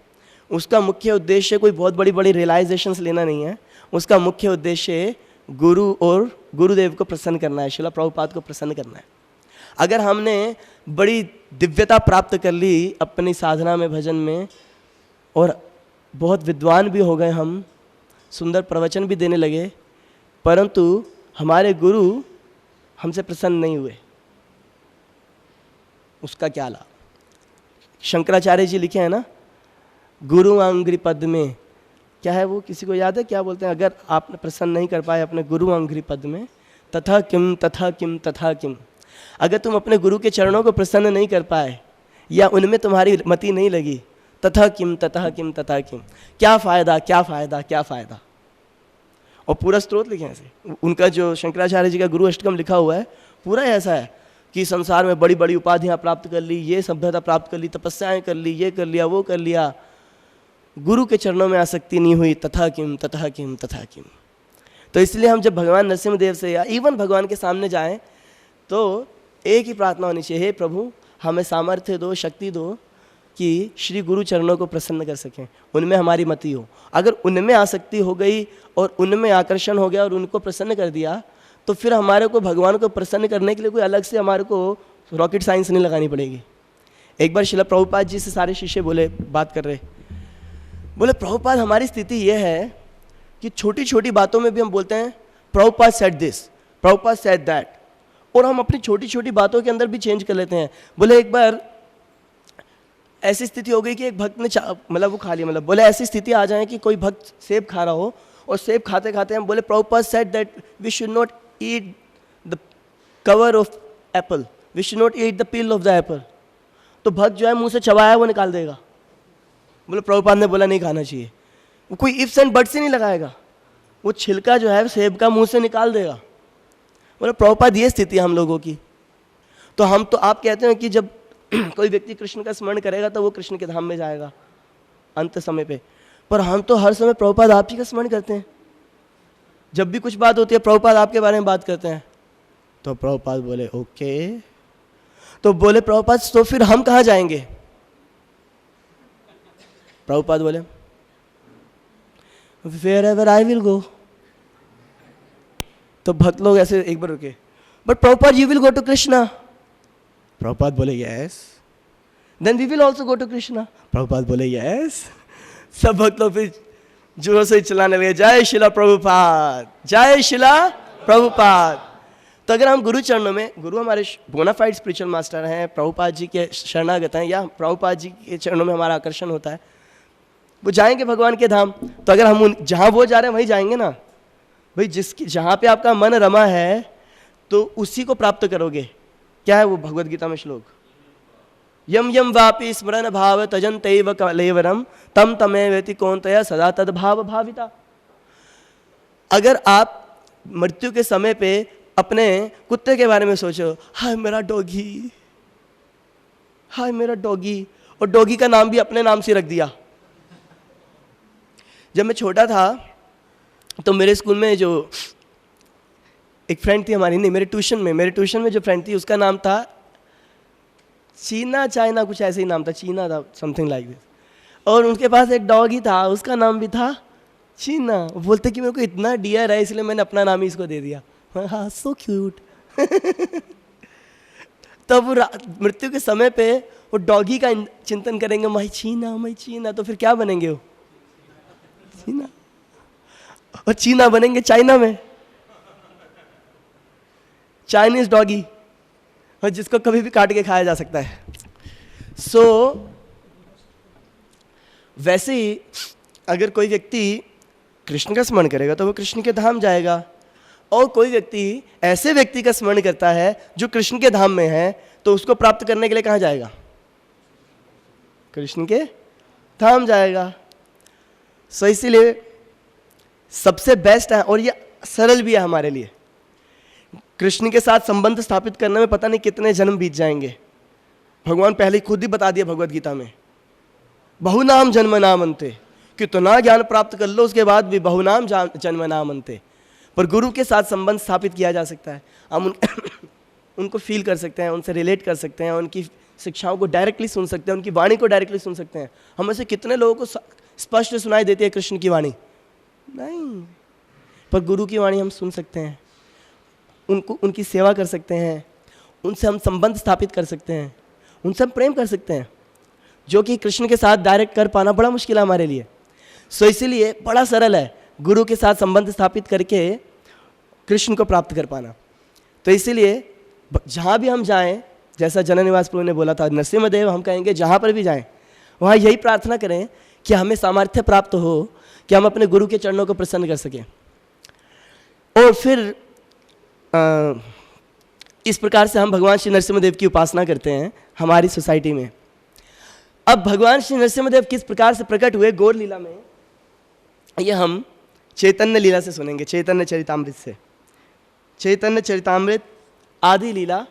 A: उसका मुख्य उद्देश्य कोई बहुत बड़ी बड़ी रियलाइजेशंस लेना नहीं है। उसका मुख्य उद्देश्य गुरु और गुरुदेव को प्रसन्न करना है, श्रील प्रभुपाद को प्रसन्न करना है। अगर हमने बड़ी दिव्यता प्राप्त कर ली अपनी साधना में, भजन में, और बहुत विद्वान भी हो गए, हम सुंदर प्रवचन भी देने लगे, परंतु हमारे गुरु हमसे प्रसन्न नहीं हुए, उसका क्या लाभ? शंकराचार्य जी लिखे हैं ना, गुरु अंघ्रि पद में, क्या है वो, किसी को याद है क्या बोलते हैं? अगर आप प्रसन्न नहीं कर पाए अपने गुरु अंघ्रि पद में, तथा किम तथा किम तथा किम। अगर तुम अपने गुरु के चरणों को प्रसन्न नहीं कर पाए या उनमें तुम्हारी मति नहीं लगी, तथा किम तथा किम तथा किम, क्या फ़ायदा, क्या फ़ायदा, क्या फ़ायदा। और पूरा स्तोत्र लिखे ऐसे, उनका जो शंकराचार्य जी का गुरु अष्टकम लिखा हुआ है, पूरा ऐसा है कि संसार में बड़ी बड़ी उपाधियाँ प्राप्त कर ली, ये सभ्यता प्राप्त कर ली, तपस्याएं कर ली, ये कर लिया, वो कर लिया, गुरु के चरणों में आसक्ति नहीं हुई, तथा किम तथा किम तथा किम। तो इसलिए हम जब भगवान नरसिंहदेव से या इवन भगवान के सामने जाएं तो एक ही प्रार्थना होनी चाहिए, हे प्रभु हमें सामर्थ्य दो, शक्ति दो कि श्री गुरु चरणों को प्रसन्न कर सकें, उनमें हमारी मति हो। अगर उनमें आसक्ति हो गई और उनमें आकर्षण हो गया और उनको प्रसन्न कर दिया, तो फिर हमारे को भगवान को प्रसन्न करने के लिए कोई अलग से हमारे को रॉकेट साइंस नहीं लगानी पड़ेगी। एक बार श्रील प्रभुपाद जी से सारे शिष्य बोले, बात कर रहे, बोले प्रभुपाद हमारी स्थिति यह है कि छोटी छोटी बातों में भी हम बोलते हैं Prabhupada said this, Prabhupada said that, और हम अपनी छोटी छोटी बातों के अंदर भी चेंज कर लेते हैं। बोले एक बार ऐसी स्थिति हो गई कि एक भक्त ने मतलब वो खा लिया, मतलब बोले ऐसी स्थिति आ जाए कि कोई भक्त सेब खा रहा हो और सेब खाते खाते हम बोले Prabhupada said that we should not eat the cover of apple, we should not eat the peel of the apple. तो भक्त जो है मुंह से चबाया वो निकाल देगा, बोले प्रभुपाद ने बोला नहीं खाना चाहिए। वो कोई इफ्स एंड बट्स ही नहीं लगाएगा, वो छिलका जो है सेब का मुंह से निकाल देगा। बोले प्रभुपाद ये स्थिति है हम लोगों की। तो हम तो आप कहते हैं कि जब कोई व्यक्ति कृष्ण का स्मरण करेगा तो वो कृष्ण के धाम में जाएगा अंत समय पे, पर हम तो हर समय प्रभुपाद आप ही का स्मरण करते हैं। जब भी कुछ बात होती है प्रभुपाद आपके बारे में बात करते हैं। तो प्रभुपाद बोले ओके, तो बोले प्रभुपाद तो फिर हम कहाँ जाएंगे? प्रभुपाद बोले wherever I will go। तो भक्त लोग ऐसे एक बार रुके, but Prabhupada you will go to Krishna. Prabhupada बोले yes, then we will also go to Krishna. Prabhupada बोले यस। सब भक्त लोग फिर जोर से चलाने लगे, जय शिला प्रभुपाद, जय शिला प्रभुपाद। तो अगर हम गुरु चरणों में, गुरु हमारे बोनाफाइड स्पिरिचुअल मास्टर हैं, प्रभुपाद जी के शरणागत हैं, या प्रभुपाद जी के चरणों में हमारा आकर्षण होता है, वो जाएंगे भगवान के धाम। तो अगर हम जहाँ वो जा रहे हैं वहीं जाएंगे ना भाई, जिसकी जहाँ पे आपका मन रमा है तो उसी को प्राप्त करोगे। क्या है वो भगवद गीता में श्लोक, यम यम वापि स्मरण भाव तजंतैव कलेवरम तम तमेवेति कौन्तेय सदा तद भाव भाविता। अगर आप मृत्यु के समय पे अपने कुत्ते के बारे में सोचो, हाय मेरा डॉगी, हाय मेरा डॉगी, और डॉगी का नाम भी अपने नाम से रख दिया। जब मैं छोटा था तो मेरे स्कूल में जो एक फ्रेंड थी हमारी, नहीं मेरे ट्यूशन में जो फ्रेंड थी उसका नाम था चीना, चाइना कुछ ऐसे ही नाम था, चीना था, समथिंग लाइक दिस। और उनके पास एक डॉग ही था, उसका नाम भी था चीना। बोलते कि मेरे को इतना डियर है इसलिए मैंने अपना नाम ही इसको दे दिया। हाँ सो क्यूट। तब वो मृत्यु के समय पे वो डॉगी का चिंतन करेंगे, मैं चीना, तो फिर क्या बनेंगे वो? चीना। और चीना बनेंगे चाइना में, चाइनीज डॉगी, और जिसको कभी भी काट के खाया जा सकता है। सो वैसे ही अगर कोई व्यक्ति कृष्ण का स्मरण करेगा तो वो कृष्ण के धाम जाएगा, और कोई व्यक्ति ऐसे व्यक्ति का स्मरण करता है जो कृष्ण के धाम में है, तो उसको प्राप्त करने के लिए कहाँ जाएगा? कृष्ण के धाम जाएगा। सो इसीलिए सबसे बेस्ट है, और ये सरल भी है हमारे लिए। कृष्ण के साथ संबंध स्थापित करने में पता नहीं कितने जन्म बीत जाएंगे। भगवान पहले खुद ही बता दिया भगवद गीता में, बहुनाम जन्म नाम अंते, कितना ज्ञान प्राप्त कर लो उसके बाद भी बहुनाम जन्म नाम अंते। पर गुरु के साथ संबंध स्थापित किया जा सकता है। हम उनको फील कर सकते हैं, उनसे रिलेट कर सकते हैं, उनकी शिक्षाओं को डायरेक्टली सुन सकते हैं, उनकी वाणी को डायरेक्टली सुन सकते हैं। हम ऐसे कितने लोगों को स्पष्ट सुनाई देती है कृष्ण की वाणी? नहीं, पर गुरु की वाणी हम सुन सकते हैं, उनकी सेवा कर सकते हैं, उनसे हम संबंध स्थापित कर सकते हैं, उनसे हम प्रेम कर सकते हैं, जो कि कृष्ण के साथ डायरेक्ट कर पाना बड़ा मुश्किल है हमारे लिए। सो इसीलिए बड़ा सरल है गुरु के साथ संबंध स्थापित करके कृष्ण को प्राप्त कर पाना। तो इसीलिए जहाँ भी हम जाएं, जैसा जननिवास प्रभु ने बोला था, नरसिम्हदेव हम कहेंगे जहाँ पर भी जाएं वहाँ यही प्रार्थना करें कि हमें सामर्थ्य प्राप्त हो कि हम अपने गुरु के चरणों को प्रसन्न कर सकें। और फिर इस प्रकार से हम भगवान श्री नरसिम्हदेव की उपासना करते हैं हमारी सोसाइटी में। अब भगवान श्री नरसिम्हदेव किस प्रकार से प्रकट हुए गौर लीला में, ये हम चैतन्य लीला से सुनेंगे, चैतन्य चरितामृत से। चैतन्य चरितामृत आदि लीला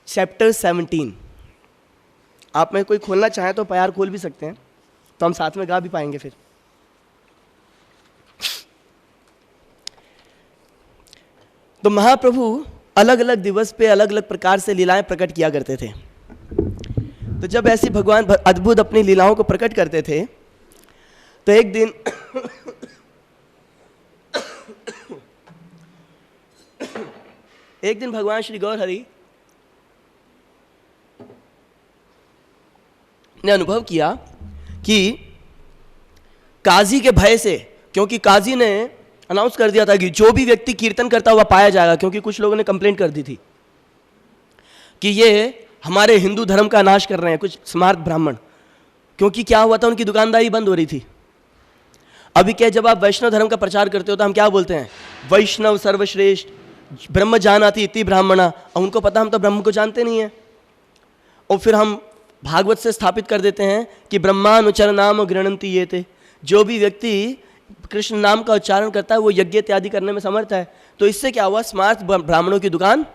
A: चैप्टर 17। आप में कोई खोलना चाहें तो प्यार खोल भी सकते हैं, तो हम साथ में गा भी पाएंगे फिर। तो महाप्रभु अलग अलग दिवस पे अलग अलग प्रकार से लीलाएं प्रकट किया करते थे। तो जब ऐसी भगवान अद्भुत अपनी लीलाओं को प्रकट करते थे, तो एक दिन भगवान श्री गौर हरि ने अनुभव किया कि काजी के भय से, क्योंकि काजी ने अनाउंस कर दिया था कि जो भी व्यक्ति कीर्तन करता हुआ पाया जाएगा, क्योंकि कुछ लोगों ने कंप्लेंट कर दी थी कि ये हमारे हिंदू धर्म का नाश कर रहे हैं, कुछ स्मार्त ब्राह्मण। क्योंकि क्या हुआ था, उनकी दुकानदारी बंद हो रही थी। अभी क्या, जब आप वैष्णव धर्म का प्रचार करते हो तो हम क्या बोलते हैं, वैष्णव सर्वश्रेष्ठ, ब्रह्म जानाति इति ब्राह्मणा। और उनको पता हम तो ब्रह्म को जानते नहीं हैं। और फिर हम भागवत से स्थापित कर देते हैं कि ब्रह्मानुचर नाम गृणंति ये थे, जो भी व्यक्ति कृष्ण नाम का उच्चारण करता है वो यज्ञ इत्यादि करने में समर्थ है। तो इससे क्या हुआ, स्मार्त ब्राह्मणों की दुकान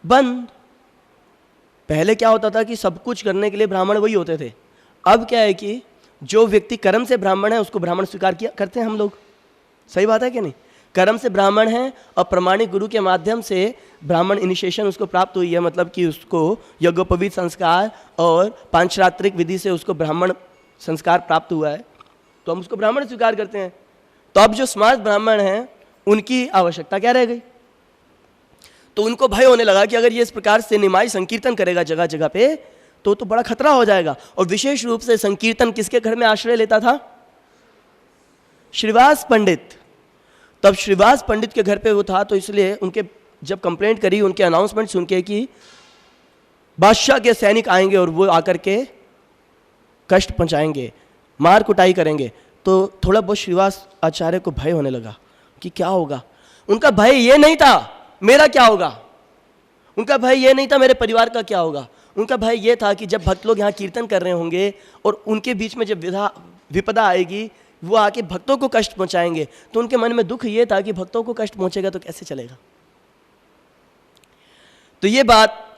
A: बंद। पहले क्या होता था कि सब कुछ करने के लिए ब्राह्मण वही होते थे। अब क्या है कि जो व्यक्ति कर्म से ब्राह्मण है उसको ब्राह्मण स्वीकार किया करते हैं हम लोग। सही बात है कि नहीं? कर्म से ब्राह्मण है और प्रमाणिक गुरु के माध्यम से ब्राह्मण इनिशिएशन उसको प्राप्त हुई है, मतलब कि उसको यज्ञोपवीत संस्कार और पांचरात्रिक विधि से उसको ब्राह्मण संस्कार प्राप्त हुआ है, तो हम उसको ब्राह्मण स्वीकार करते हैं। तो अब जो स्मार्त ब्राह्मण हैं उनकी आवश्यकता क्या रह गई? तो उनको भय होने लगा कि अगर ये इस प्रकार से निमाई संकीर्तन करेगा जगह जगह पे तो बड़ा खतरा हो जाएगा। और विशेष रूप से संकीर्तन किसके घर में आश्रय लेता था? श्रीवास पंडित। तब श्रीवास पंडित के घर पे वो था, तो इसलिए उनके जब कंप्लेंट करी, उनके अनाउंसमेंट सुन के कि बादशाह के सैनिक आएंगे और वो आकर के कष्ट पहुंचाएंगे, मार कुटाई करेंगे, तो थोड़ा बहुत श्रीवास आचार्य को भय होने लगा कि क्या होगा। उनका भय ये नहीं था मेरा क्या होगा, उनका भय ये नहीं था मेरे परिवार का क्या होगा। उनका भय ये था कि जब भक्त लोग यहाँ कीर्तन कर रहे होंगे और उनके बीच में जब विपदा आएगी, वो आके भक्तों को कष्ट पहुंचाएंगे, तो उनके मन में दुख ये था कि भक्तों को कष्ट पहुंचेगा तो कैसे चलेगा। तो ये बात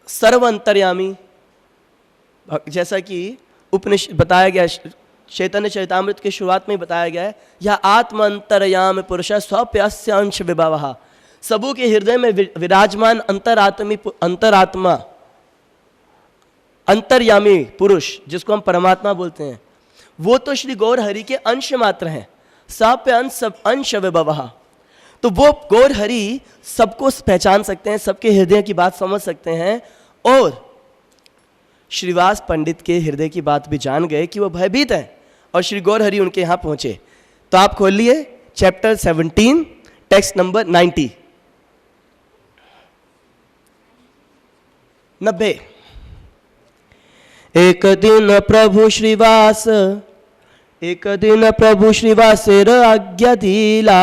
A: सर्व अंतर्यामी, जैसा कि उपनिषद बताया गया, चैतन्य चरितामृत की शुरुआत में बताया गया है, यह आत्म अंतर्याम पुरुष स्वप्यस्य अंश विभवः, सबों के हृदय में विराजमान अंतरात्मा अंतर्यामी पुरुष, जिसको हम परमात्मा बोलते हैं, वो तो श्री गौर हरि के अंश मात्र हैं। साप्य अंश विभवः, तो वो गौर हरि सबको पहचान सकते हैं, सबके हृदय की बात समझ सकते हैं। और श्रीवास पंडित के हृदय की बात भी जान गए कि वो भयभीत हैं, और श्री गौर हरि उनके यहाँ पहुंचे। तो आप खोल लिए चैप्टर 17 टेक्स्ट नंबर 90। एक दिन प्रभु श्रीवास एक दिन प्रभु श्रीवासेर आज्ञा दिला,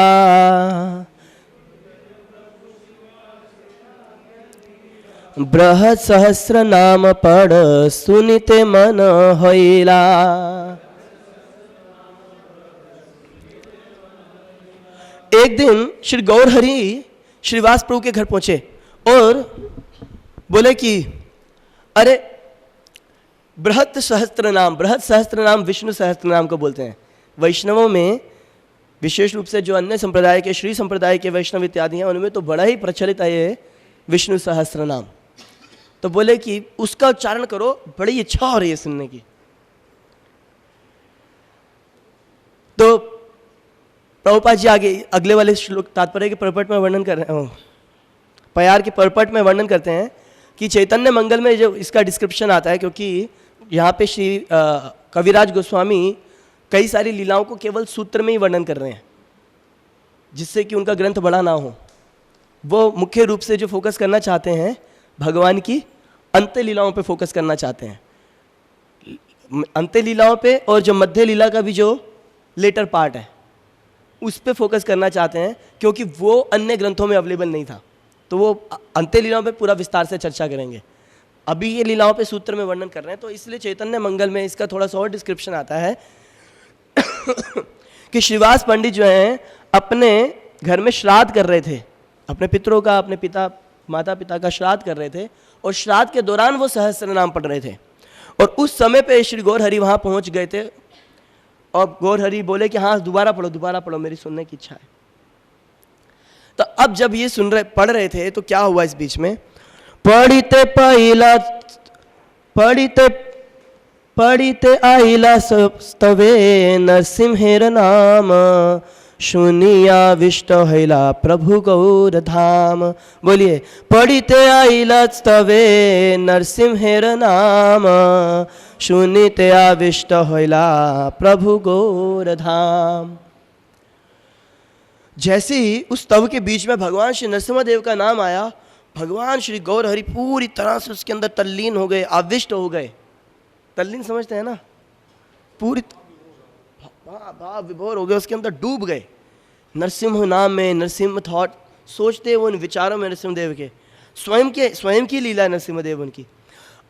A: बृहत् सहस्र नाम पढ़ सुनिते मन होइला। एक दिन श्री गौर हरि श्रीवास प्रभु के घर पहुंचे और बोले कि अरे बृहत् सहस्त्र नाम विष्णु सहस्त्र नाम को बोलते हैं। वैष्णवों में विशेष रूप से जो अन्य संप्रदाय के, श्री संप्रदाय के वैष्णव इत्यादि हैं, उनमें तो बड़ा ही प्रचलित है ये विष्णु सहस्त्र नाम। तो बोले कि उसका उच्चारण करो, बड़ी इच्छा हो रही है सुनने की। तो प्रभुपाद जी आगे अगले वाले श्लोक तात्पर्य के पर्पट में वर्णन कर रहे हैं, प्यार के पर्पट में वर्णन करते हैं कि चैतन्य मंगल में जो इसका डिस्क्रिप्शन आता है, क्योंकि यहाँ पे श्री कविराज गोस्वामी कई सारी लीलाओं को केवल सूत्र में ही वर्णन कर रहे हैं, जिससे कि उनका ग्रंथ बड़ा ना हो। वो मुख्य रूप से जो फोकस करना चाहते हैं भगवान की अंत्य लीलाओं पे फोकस करना चाहते हैं, अंत्य लीलाओं पे, और जो मध्य लीला का भी जो लेटर पार्ट है उस पे फोकस करना चाहते हैं, क्योंकि वो अन्य ग्रंथों में अवेलेबल नहीं था। तो वो अंत्य लीलाओं पे पूरा विस्तार से चर्चा करेंगे। अभी ये लीलाओं पे सूत्र में वर्णन कर रहे हैं, तो इसलिए चैतन्य मंगल में इसका थोड़ा सा और डिस्क्रिप्शन आता है कि श्रीवास पंडित जो हैं अपने घर में श्राद्ध कर रहे थे, अपने पितरों का, अपने पिता माता पिता का श्राद्ध कर रहे थे, और श्राद्ध के दौरान वो सहस्त्र नाम पढ़ रहे थे। और उस समय पे श्री गौर हरि वहाँ पहुँच गए थे, और गौर हरि बोले कि हाँ दोबारा पढ़ो, मेरी सुनने की इच्छा है। तो अब जब ये पढ़ रहे थे तो क्या हुआ इस बीच में, पढ़िते आइला स्तवे नरसिंहेर नाम, शुनिया विष्ट हैला प्रभु गौर धाम। बोलिए, पढ़िते आइला स्तवे नरसिंहेर नाम, शुनिते आविष्ट हैला प्रभु गौर धाम। जैसे ही उस तव के बीच में भगवान श्री नरसिम्हदेव का नाम आया, भगवान श्री गौर हरि पूरी तरह से उसके अंदर तल्लीन हो गए, आविष्ट हो गए। तल्लीन समझते हैं ना, पूरी भाव विभोर हो गए, उसके अंदर डूब गए नरसिम्ह नाम में, नरसिम्ह थॉट सोचते वो उन विचारों में नरसिम्हदेव के, स्वयं की लीला नरसिम्हदेव उनकी।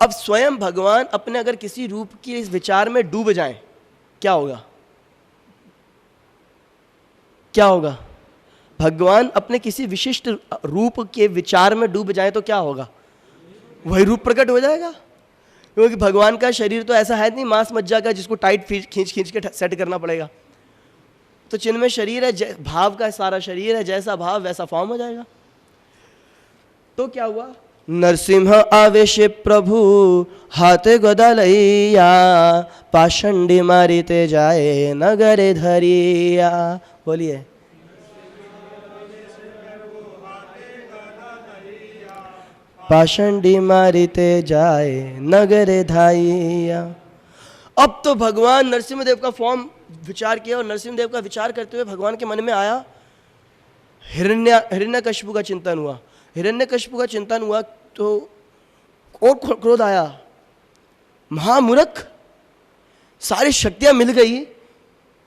A: अब स्वयं भगवान अपने अगर किसी रूप के इस विचार में डूब जाएं, क्या होगा? क्या होगा? भगवान अपने किसी विशिष्ट रूप के विचार में डूब जाए तो क्या होगा? वही रूप प्रकट हो जाएगा, क्योंकि भगवान का शरीर तो ऐसा है नहीं मांस मज्जा का जिसको टाइट खींच के सेट करना पड़ेगा। तो चिन्मय शरीर है, भाव का सारा शरीर है, जैसा भाव वैसा फॉर्म हो जाएगा। तो क्या हुआ? नरसिंह आवेश प्रभु हाथे गदा लैया, पाषंडी मारिते जाए नगरे धरिया। बोलिए, पाषंडी मारिते जाए नगरे धाइया। अब तो भगवान नरसिम्हदेव का फॉर्म विचार किया, और नरसिम्हदेव का विचार करते हुए भगवान के मन में आया हिरण्यकशिपु का चिंतन हुआ। हिरण्यकशिपु का चिंतन हुआ तो और क्रोध आया, महामूर्ख, सारी शक्तियां मिल गई,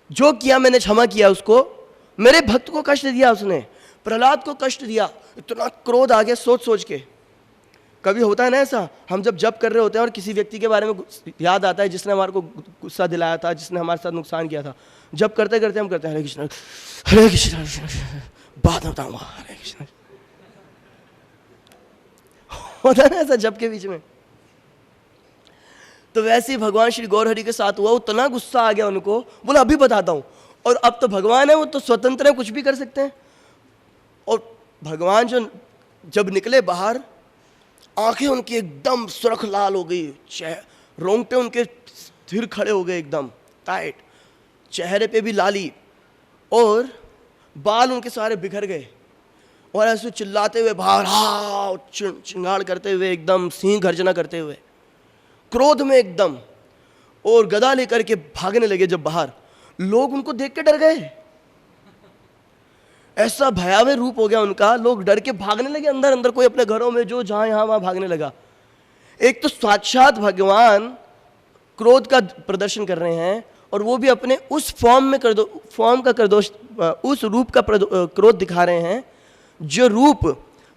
A: जो किया मैंने क्षमा किया उसको, मेरे भक्त को कष्ट दिया उसने, प्रहलाद को कष्ट दिया। इतना क्रोध आ गया सोच सोच के। कभी होता है ना ऐसा, हम जब जप कर रहे होते हैं और किसी व्यक्ति के बारे में याद आता है जिसने हमारे को गुस्सा दिलाया था, जिसने हमारे साथ नुकसान किया था, जप करते करते हम कहते हैं हरे कृष्ण हरे कृष्ण, बाद में बताऊंगा हरे कृष्ण। होता है ना ऐसा जप के बीच में। तो वैसे ही भगवान श्री गौर हरि के साथ हुआ, उतना गुस्सा आ गया उनको, बोला अभी बताता हूं। और अब तो भगवान है, वो तो स्वतंत्र है, कुछ भी कर सकते हैं। और भगवान जो जब निकले बाहर, आंखें उनकी एकदम सुर्ख लाल हो गई, रोंगटे उनके स्थिर खड़े हो गए एकदम टाइट, चेहरे पे भी लाली, और बाल उनके सारे बिखर गए, और ऐसे चिल्लाते हुए बाहर हा चिंगाड़ करते हुए, एकदम सिंह गर्जना करते हुए, क्रोध में एकदम, और गदा लेकर के भागने लगे। जब बाहर लोग उनको देख के डर गए, ऐसा भयावह रूप हो गया उनका, लोग डर के भागने लगे अंदर अंदर, कोई अपने घरों में, जो जहां यहां वहां भागने लगा। एक तो साक्षात भगवान क्रोध का प्रदर्शन कर रहे हैं, और वो भी अपने उस फॉर्म का करदोष, उस रूप का क्रोध दिखा रहे हैं जो रूप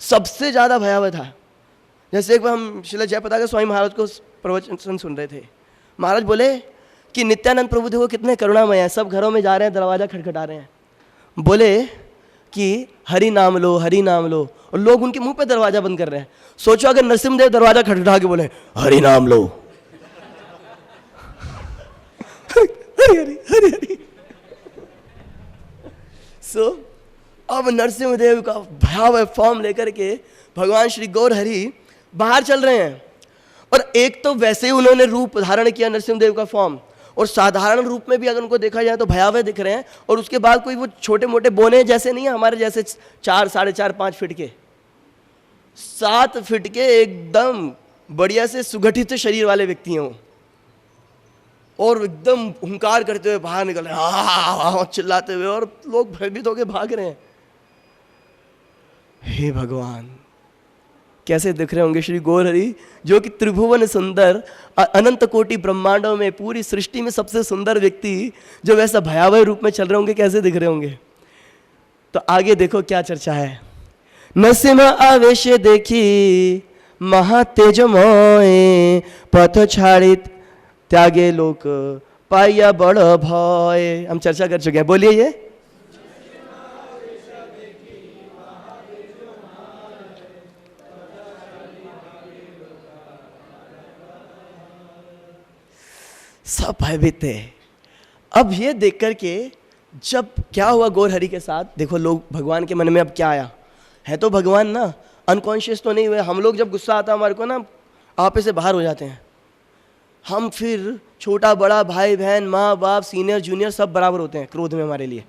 A: सबसे ज़्यादा भयावह था। जैसे एक बार हम श्रील जयप्रकाश स्वामी महाराज को प्रवचन सुन रहे थे। महाराज बोले कि नित्यानंद प्रभु देखो कितने करुणामय हैं, सब घरों में जा रहे हैं, दरवाज़ा खटखटा रहे हैं, बोले कि हरि नाम लो, हरि नाम लो, और लोग उनके मुंह पे दरवाजा बंद कर रहे हैं। सोचो अगर नरसिम्हदेव दरवाजा खटखटा के बोले हरि नाम लो, हरि हरि हरि हरि। सो अब नरसिम्हदेव का भयावह फॉर्म लेकर के भगवान श्री गौर हरि बाहर चल रहे हैं। और एक तो वैसे ही उन्होंने रूप धारण किया नरसिम्हदेव का फॉर्म, और साधारण रूप में भी अगर उनको देखा जाए तो भयावह दिख रहे हैं। और उसके बाद कोई वो छोटे मोटे बोने जैसे नहीं है हमारे जैसे 4, 4.5, 5 फीट के, 7 फीट के एकदम बढ़िया से सुगठित शरीर वाले व्यक्ति हैं वो, और एकदम हुंकार करते हुए बाहर निकल रहे हैं, चिल्लाते हुए, और लोग भयभीत होकर भाग रहे हैं। हे भगवान, कैसे दिख रहे होंगे श्री गौर हरि, जो कि त्रिभुवन सुंदर, अनंत कोटि ब्रह्मांडों में पूरी सृष्टि में सबसे सुंदर व्यक्ति जो वैसा भयावह रूप में चल रहे होंगे, कैसे दिख रहे होंगे। तो आगे देखो क्या चर्चा है। नरसिंह आवेश देखी महातेजमय, पथ छाड़ित त्यागे लोक पाया बड़ भय। हम चर्चा कर चुके हैं, बोलिए ये। सब भयभीत थे। अब ये देख करके जब क्या हुआ गौर हरि के साथ, देखो लोग भगवान के मन में अब क्या आया है, तो भगवान ना अनकॉन्शियस तो नहीं हुए। हम लोग जब गुस्सा आता है हमारे को ना, आपे से बाहर हो जाते हैं हम, फिर छोटा बड़ा भाई बहन माँ बाप सीनियर जूनियर सब बराबर होते हैं क्रोध में हमारे लिए।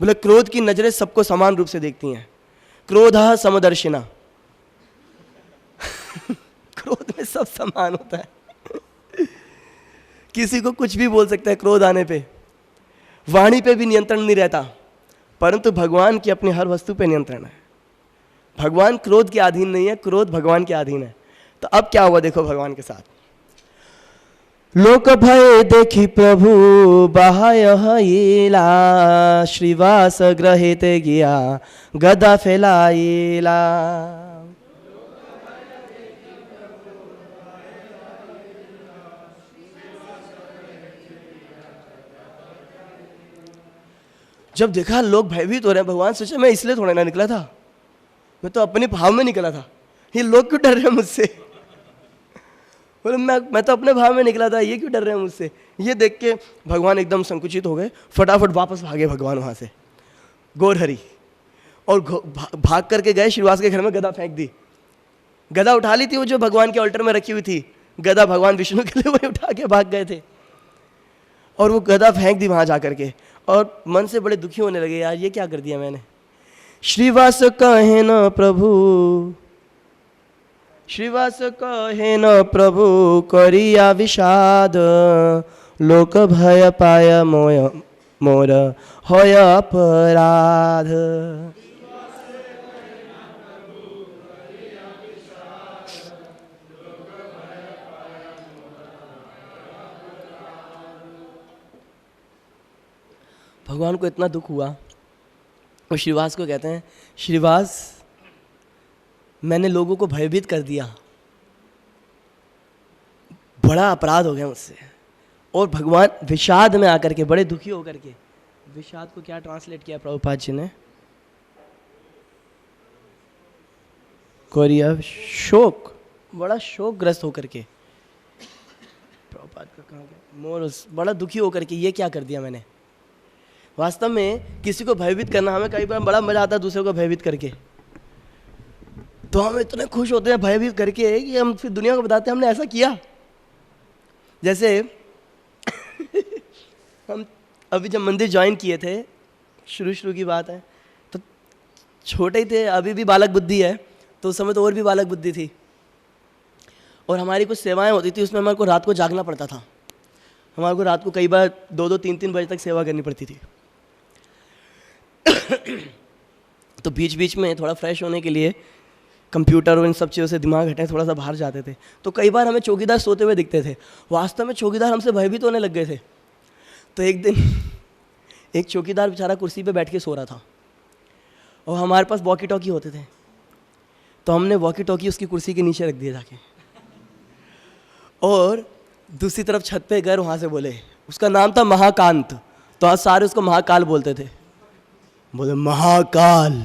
A: बोले क्रोध की नजरें सबको समान रूप से देखती हैं, क्रोधः समदर्शिना। क्रोध में सब समान होता है, किसी को कुछ भी बोल सकता है क्रोध आने पे, वाणी पे भी नियंत्रण नहीं रहता, परंतु भगवान की अपनी हर वस्तु पे नियंत्रण है। भगवान क्रोध के अधीन नहीं है, क्रोध भगवान के अधीन है। तो अब क्या हुआ देखो भगवान के साथ। लोक भय देखी प्रभु बाह्य हिला, श्रीवास ग्रहित गया गदा फैलाइला। जब देखा लोग भयभीत हो रहे हैं, भगवान सोचा मैं इसलिए थोड़ा ना निकला था, मैं तो अपने भाव में निकला था, ये लोग क्यों डर रहे हैं मुझसे। बोले मैं तो अपने भाव में निकला था, ये क्यों डर रहे हैं मुझसे। ये देख के भगवान एकदम संकुचित हो गए, फटाफट वापस भागे भगवान वहाँ से गौर हरि, और भाग करके गए श्रीवास के घर में, गदा फेंक दी। गदा उठा ली थी वो जो भगवान के ऑल्टर में रखी हुई थी, गदा भगवान विष्णु के लिए वही उठा के भाग गए थे, और वो गदा फेंक दी वहाँ जा करके, और मन से बड़े दुखी होने लगे, यार ये क्या कर दिया मैंने। श्रीवास कहे न प्रभु, श्रीवास कहे न प्रभु करिया विषाद, लोक भय पाय मोर होय अपराध। भगवान को इतना दुख हुआ, और श्रीवास को कहते हैं, श्रीवास मैंने लोगों को भयभीत कर दिया, बड़ा अपराध हो गया मुझसे। और भगवान विषाद में आकर के बड़े दुखी होकर के, विषाद को क्या ट्रांसलेट किया प्रभुपाद जी ने, कोरिया शोक, बड़ा शोकग्रस्त होकर के, प्रभुपाद का कहाँ गया, मोर बड़ा दुखी होकर के, ये क्या कर दिया मैंने। वास्तव में किसी को भयभीत करना, हमें कई बार बड़ा मजा आता है दूसरे को भयभीत करके, तो हम इतने खुश होते हैं भयभीत करके कि हम फिर दुनिया को बताते हैं हमने ऐसा किया। जैसे हम अभी जब मंदिर ज्वाइन किए थे, शुरू की बात है, तो छोटे ही थे, अभी भी बालक बुद्धि है, तो उस समय तो और भी बालक बुद्धि थी, और हमारी कुछ सेवाएं होती थी, उसमें हमारे को रात को जागना पड़ता था। हमारे को रात को कई बार 2-2, 3-3 बजे तक सेवा करनी पड़ती थी। तो बीच बीच में थोड़ा फ्रेश होने के लिए कंप्यूटर और इन सब चीज़ों से दिमाग हटाए, थोड़ा सा बाहर जाते थे, तो कई बार हमें चौकीदार सोते हुए दिखते थे। वास्तव में चौकीदार हमसे भयभीत होने लग गए थे। तो एक दिन एक चौकीदार बेचारा कुर्सी पे बैठ के सो रहा था और हमारे पास वॉकी टॉकी होते थे, तो हमने वॉकी टॉकी उसकी कुर्सी के नीचे रख दिया जाके, और दूसरी तरफ छत पे गए, वहाँ से बोले, उसका नाम था महाकांत, तो आज सारे उसको महाकाल बोलते थे, बोले महाकाल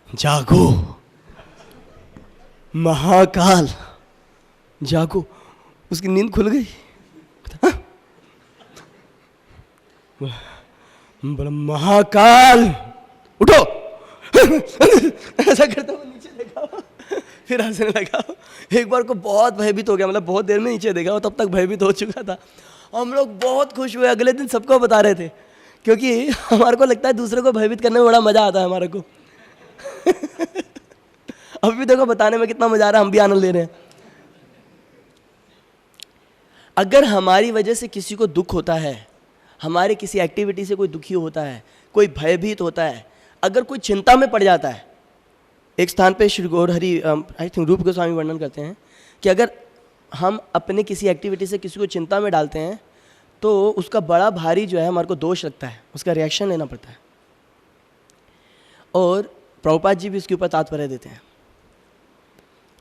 A: जागो, महाकाल जागो। उसकी नींद खुल गई, बोला महाकाल उठो ऐसा करता हुआ नीचे देखा, फिर हंसने लगा। एक बार को बहुत भयभीत हो गया, मतलब बहुत देर में नीचे देखा, तब तक भयभीत हो चुका था। हम लोग बहुत खुश हुए, अगले दिन सबको बता रहे थे, क्योंकि हमारे को लगता है दूसरे को भयभीत करने में बड़ा मजा आता है हमारे को। अभी भी देखो बताने में कितना मजा आ रहा है, हम भी आनंद ले रहे हैं। अगर हमारी वजह से किसी को दुख होता है, हमारे किसी एक्टिविटी से कोई दुखी होता है, कोई भयभीत होता है, अगर कोई चिंता में पड़ जाता है, एक स्थान पे श्री गौर हरि आई थिंक रूप गोस्वामी वर्णन करते हैं कि अगर हम अपने किसी एक्टिविटी से किसी को चिंता में डालते हैं तो उसका बड़ा भारी जो है हमारे को दोष लगता है, उसका रिएक्शन लेना पड़ता है। और प्रभुपाद जी भी इसके ऊपर तात्पर्य देते हैं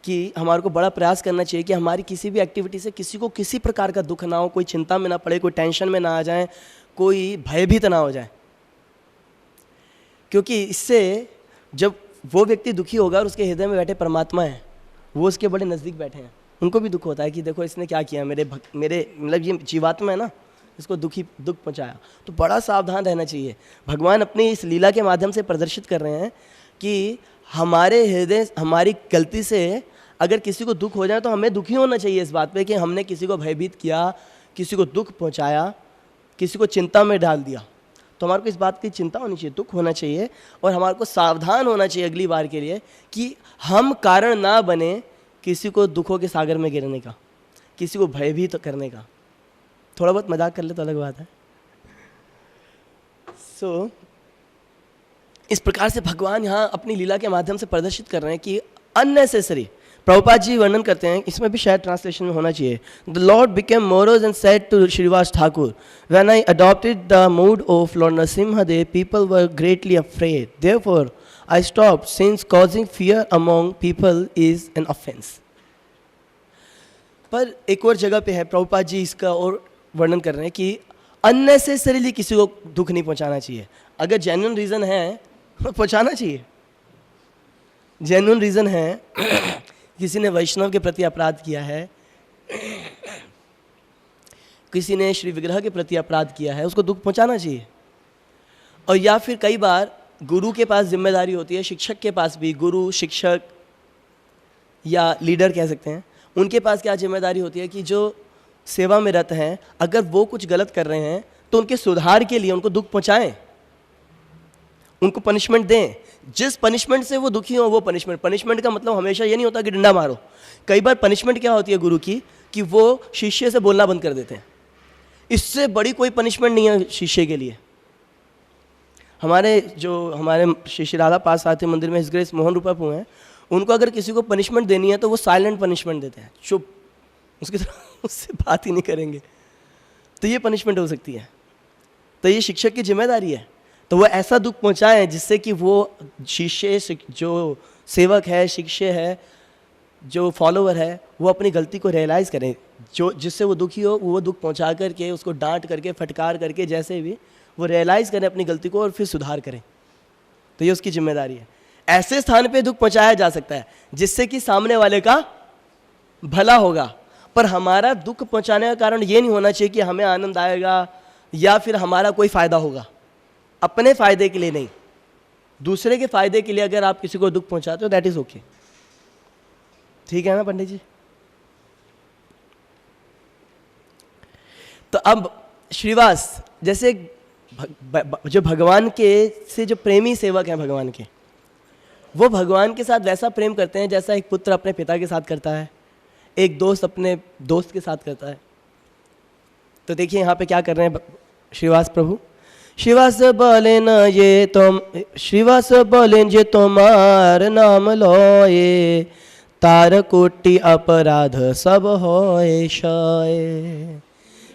A: कि हमारे को बड़ा प्रयास करना चाहिए कि हमारी किसी भी एक्टिविटी से किसी को किसी प्रकार का दुख ना हो, कोई चिंता में ना पड़े, कोई टेंशन में ना आ जाए, कोई भयभीत ना हो जाए, क्योंकि इससे जब वो व्यक्ति दुखी होगा और उसके हृदय में बैठे परमात्मा हैं, वो उसके बड़े नज़दीक बैठे हैं, उनको भी दुख होता है कि देखो इसने क्या किया, मेरे मतलब ये जीवात्मा है ना, इसको दुख पहुंचाया। तो बड़ा सावधान रहना चाहिए। भगवान अपनी इस लीला के माध्यम से प्रदर्शित कर रहे हैं कि हमारे हृदय, हमारी गलती से अगर किसी को दुख हो जाए तो हमें दुखी होना चाहिए इस बात पे कि हमने किसी को भयभीत किया, किसी को दुख पहुंचाया, किसी को चिंता में डाल दिया। तो हमारे को इस बात की चिंता होनी चाहिए, दुख होना चाहिए, और हमारे को सावधान होना चाहिए अगली बार के लिए कि हम कारण ना बने किसी को दुखों के सागर में गिरने का, किसी को भयभीत करने का। थोड़ा बहुत मजाक कर ले तो अलग बात है। इस प्रकार से भगवान यहाँ अपनी लीला के माध्यम से प्रदर्शित कर रहे हैं कि अननेसेसरी, प्रभुपाद जी वर्णन करते हैं, इसमें भी शायद ट्रांसलेशन में होना चाहिए, the Lord became morose and said to Srivas Thakur, when I adopted the mood of Lord Narasimha people were greatly afraid, therefore I stop since causing fear among people is an offence. पर एक और जगह पे है प्रभुपाद जी इसका और वर्णन कर रहे हैं कि अननेसेसरीली किसी को दुख नहीं पहुंचाना चाहिए। अगर जेन्युइन रीज़न है तो पहुंचाना चाहिए। जेन्युइन रीज़न है किसी ने वैष्णव के प्रति अपराध किया है, किसी ने श्री विग्रह के प्रति अपराध किया है, उसको दुख पहुंचाना चाहिए। और या फिर कई बार गुरु के पास जिम्मेदारी होती है, शिक्षक के पास भी, गुरु शिक्षक या लीडर कह सकते हैं, उनके पास क्या जिम्मेदारी होती है कि जो सेवा में रत हैं, अगर वो कुछ गलत कर रहे हैं तो उनके सुधार के लिए उनको दुख पहुंचाएं, उनको पनिशमेंट दें। जिस पनिशमेंट से वो दुखी हो वो पनिशमेंट का मतलब हमेशा ये नहीं होता कि डंडा मारो। कई बार पनिशमेंट क्या होती है गुरु की कि वो शिष्य से बोलना बंद कर देते हैं। इससे बड़ी कोई पनिशमेंट नहीं है शिष्य के लिए। हमारे श्री राधा पास आते मंदिर में हिज ग्रेस मोहन रूपा प्रभु हैं, उनको अगर किसी को पनिशमेंट देनी है तो वो साइलेंट पनिशमेंट देते हैं, चुप, उसकी तरह उससे बात ही नहीं करेंगे। तो ये पनिशमेंट हो सकती है। तो ये शिक्षक की जिम्मेदारी है, तो वो ऐसा दुख पहुंचाएं जिससे कि वो शिष्य, जो सेवक है, शिष्य है, जो फॉलोवर है, वो अपनी गलती को रियलाइज़ करें, जो जिससे वो दुखी हो वो दुख पहुंचा करके, उसको डांट करके, फटकार करके, जैसे भी वो रियलाइज़ करें अपनी गलती को और फिर सुधार करें। तो ये उसकी जिम्मेदारी है। ऐसे स्थान पे दुख पहुंचाया जा सकता है जिससे कि सामने वाले का भला होगा, पर हमारा दुख पहुंचाने का कारण ये नहीं होना चाहिए कि हमें आनंद आएगा या फिर हमारा कोई फ़ायदा होगा। अपने फ़ायदे के लिए नहीं, दूसरे के फ़ायदे के लिए अगर आप किसी को दुख पहुंचाते हो दैट इज़ ओके। ठीक है ना पंडित जी? तो अब श्रीवास जैसे जो भगवान के से जो प्रेमी सेवक हैं भगवान के, वो भगवान के साथ वैसा प्रेम करते हैं जैसा एक पुत्र अपने पिता के साथ करता है, एक दोस्त अपने दोस्त के साथ करता है। तो देखिए यहाँ पे क्या कर रहे हैं श्रीवास प्रभु। श्रीवास बोलेन ये तुम, श्रीवास बोलेन जे तुम्हार नाम लोए, तार कोटि अपराध सब होए शाए।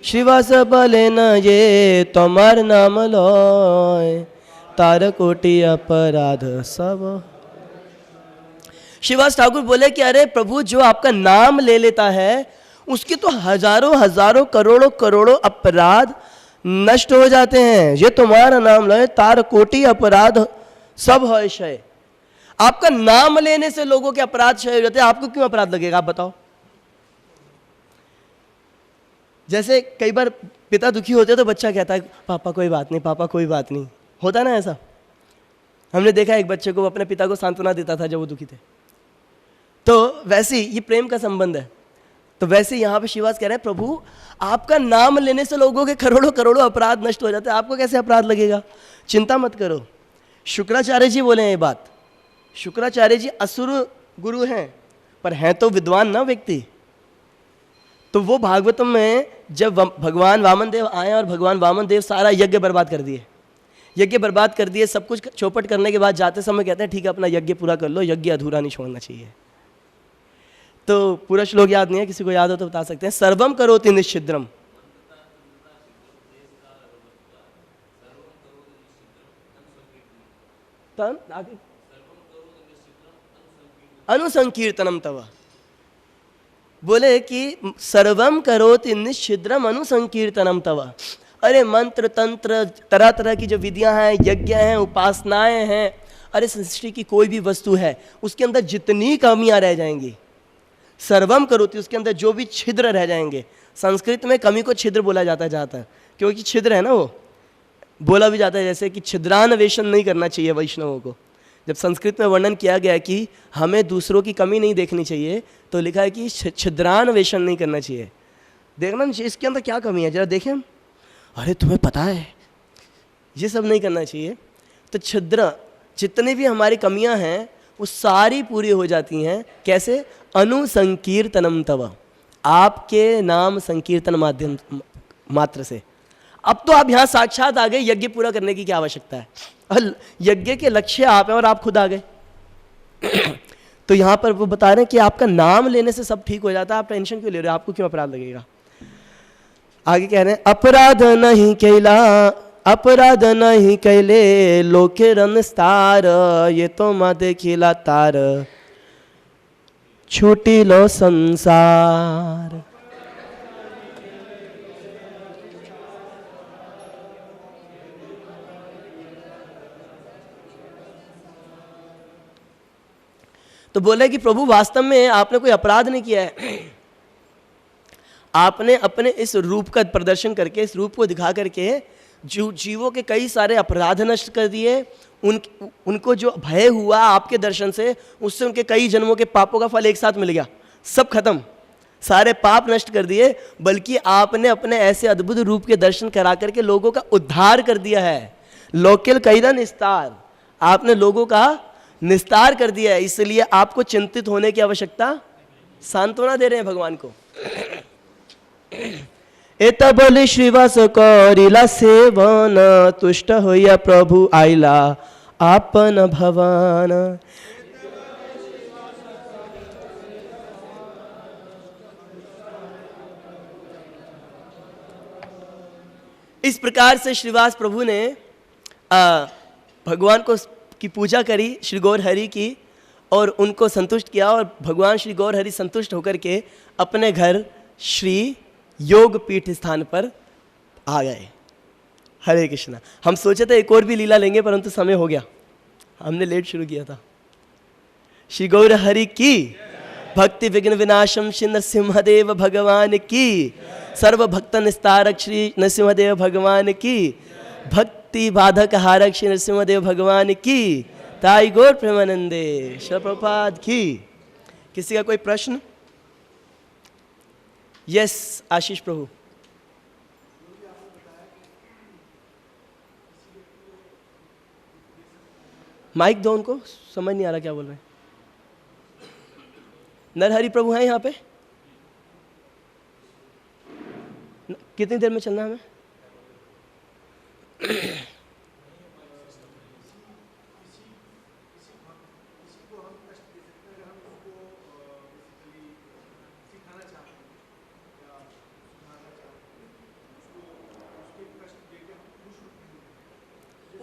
A: श्रीवास बोले न ये तुम्हार नाम लय, तार कोटि अपराध सब। श्रीवास ठाकुर बोले कि अरे प्रभु, जो आपका नाम ले लेता है उसकी तो हजारों हजारों करोड़ों करोड़ों अपराध नष्ट हो जाते हैं। ये तुम्हारा नाम लय, तार कोटि अपराध सब है क्षय। आपका नाम लेने से लोगों के अपराध क्षय हो जाते हैं, आपको क्यों अपराध लगेगा, आप बताओ। जैसे कई बार पिता दुखी होते हैं तो बच्चा कहता है पापा कोई बात नहीं, पापा कोई बात नहीं, होता ना ऐसा। हमने देखा एक बच्चे को अपने पिता को सांत्वना देता था जब वो दुखी थे। तो वैसे ये प्रेम का संबंध है। तो वैसे यहां पे श्रीवास कह रहे हैं प्रभु, आपका नाम लेने से लोगों के करोड़ों करोड़ों अपराध नष्ट हो जाते हैं, आपको कैसे अपराध लगेगा, चिंता मत करो। शुक्राचार्य जी बोले ये बात। शुक्राचार्य जी असुर गुरु हैं, पर हैं तो विद्वान ना व्यक्ति। तो वो भागवतम में जब भगवान वामन देव आए और भगवान वामन देव सारा यज्ञ बर्बाद कर दिए, यज्ञ बर्बाद कर दिए, सब कुछ चौपट करने के बाद जाते समय कहते हैं ठीक है अपना यज्ञ पूरा कर लो, यज्ञ अधूरा नहीं छोड़ना चाहिए। तो पूरा श्लोक याद नहीं है, किसी को याद हो तो बता सकते हैं। सर्वम करोति निश्चिद्रम, अनुसंकीर्तनम तव। बोले कि सर्वम करोति निश्चिद्रम अनुसंकीर्तनम तव। अरे मंत्र तंत्र तरह तरह की जो विधियां हैं, यज्ञ हैं, उपासनाएं हैं, अरे सृष्टि की कोई भी वस्तु है उसके अंदर जितनी कमियां रह जाएंगी, सर्वम करोति, उसके अंदर जो भी छिद्र रह जाएंगे। संस्कृत में कमी को छिद्र बोला जाता है, क्योंकि छिद्र है ना, वो बोला भी जाता है जैसे कि छिद्रान्वेषण नहीं करना चाहिए वैष्णवों को। जब संस्कृत में वर्णन किया गया कि हमें दूसरों की कमी नहीं देखनी चाहिए, तो लिखा है कि छिद्रान्वेषण नहीं करना चाहिए। देखना इसके अंदर क्या कमी है जरा देखें, अरे तुम्हें पता है, ये सब नहीं करना चाहिए। तो छिद्र जितनी भी हमारी कमियां हैं वो सारी पूरी हो जाती हैं। कैसे? अनुसंकीर्तनम तव, आपके नाम संकीर्तन माध्यम मात्र से। अब तो आप यहाँ साक्षात आ गए, यज्ञ पूरा करने की क्या आवश्यकता है, और यज्ञ के लक्ष्य आप हैं और आप खुद आ गए। तो यहाँ पर वो बता रहे हैं कि आपका नाम लेने से सब ठीक हो जाता है, आप टेंशन क्यों ले रहे हो, आपको क्यों अपराध लगेगा। आगे कह रहे हैं अपराध नहीं कैला, अपराध नहीं कैले लोके रनस्तार, ये तो माँ देखिला तार छूटी लो संसार। तो बोले कि प्रभु वास्तव में आपने कोई अपराध नहीं किया है, आपने अपने इस रूप का प्रदर्शन करके, इस रूप को दिखा करके जीवों के कई सारे अपराध नष्ट कर दिए। उनको जो भय हुआ आपके दर्शन से, उससे उनके कई जन्मों के पापों का फल एक साथ मिल गया, सब खत्म, सारे पाप नष्ट कर दिए। बल्कि आपने अपने ऐसे अद्भुत रूप के दर्शन करा करके लोगों का उद्धार कर दिया है। लोकल कैदा निस्तार, आपने लोगों का निस्तार कर दिया है, इसलिए आपको चिंतित होने की आवश्यकता, सांत्वना दे रहे हैं भगवान को। एत बोले श्रीवास करिला सेवन, तुष्ट होया प्रभु आइला आपन भवन। इस प्रकार से श्रीवास प्रभु ने भगवान को की पूजा करी, श्री गौर हरि की, और उनको संतुष्ट किया। और भगवान श्री गौर हरि संतुष्ट होकर के अपने घर श्री योग पीठ स्थान पर आ गए। हरे कृष्णा। हम सोचे थे एक और भी लीला लेंगे, परंतु समय हो गया, हमने लेट शुरू किया था। श्री गौर हरि की, भक्ति विघ्न विनाशम श्री नरसिंहदेव भगवान की, सर्व भक्त निस्तारक श्री नरसिंहदेव भगवान की, भक्ति बाधक हारक श्री नरसिंहदेव भगवान की, ताई गौर प्रेमानंदे श्री प्रभुपाद की। किसी का कोई प्रश्न? यस आशीष प्रभु। माइक दो उनको, समझ नहीं आ रहा क्या बोल रहे हैं। नरहरि प्रभु हैं यहाँ पे? कितनी देर में चलना है हमें?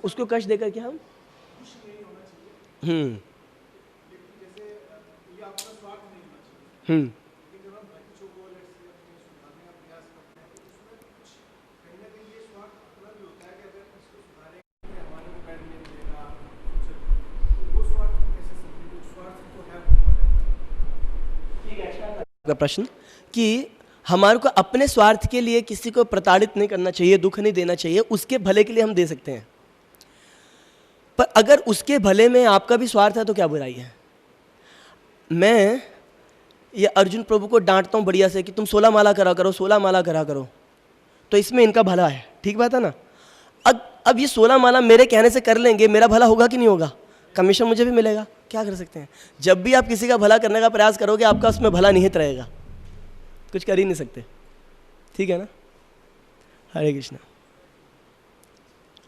A: उसको कष्ट देकर के हम हम्म हम्म का प्रश्न कि हमारे को अपने स्वार्थ के लिए किसी को प्रताड़ित नहीं करना चाहिए, दुख नहीं देना चाहिए, उसके भले के लिए हम दे सकते हैं। पर अगर उसके भले में आपका भी स्वार्थ है तो क्या बुराई है। मैं ये अर्जुन प्रभु को डांटता हूँ बढ़िया से कि तुम 16 माला करा करो, 16 माला करा करो, तो इसमें इनका भला है, ठीक बात है ना। अब ये 16 माला मेरे कहने से कर लेंगे, मेरा भला होगा कि नहीं होगा, कमीशन मुझे भी मिलेगा, क्या कर सकते हैं। जब भी आप किसी का भला करने का प्रयास करोगे आपका उसमें भला निहित रहेगा, कुछ कर ही नहीं सकते, ठीक है ना। हरे कृष्णा।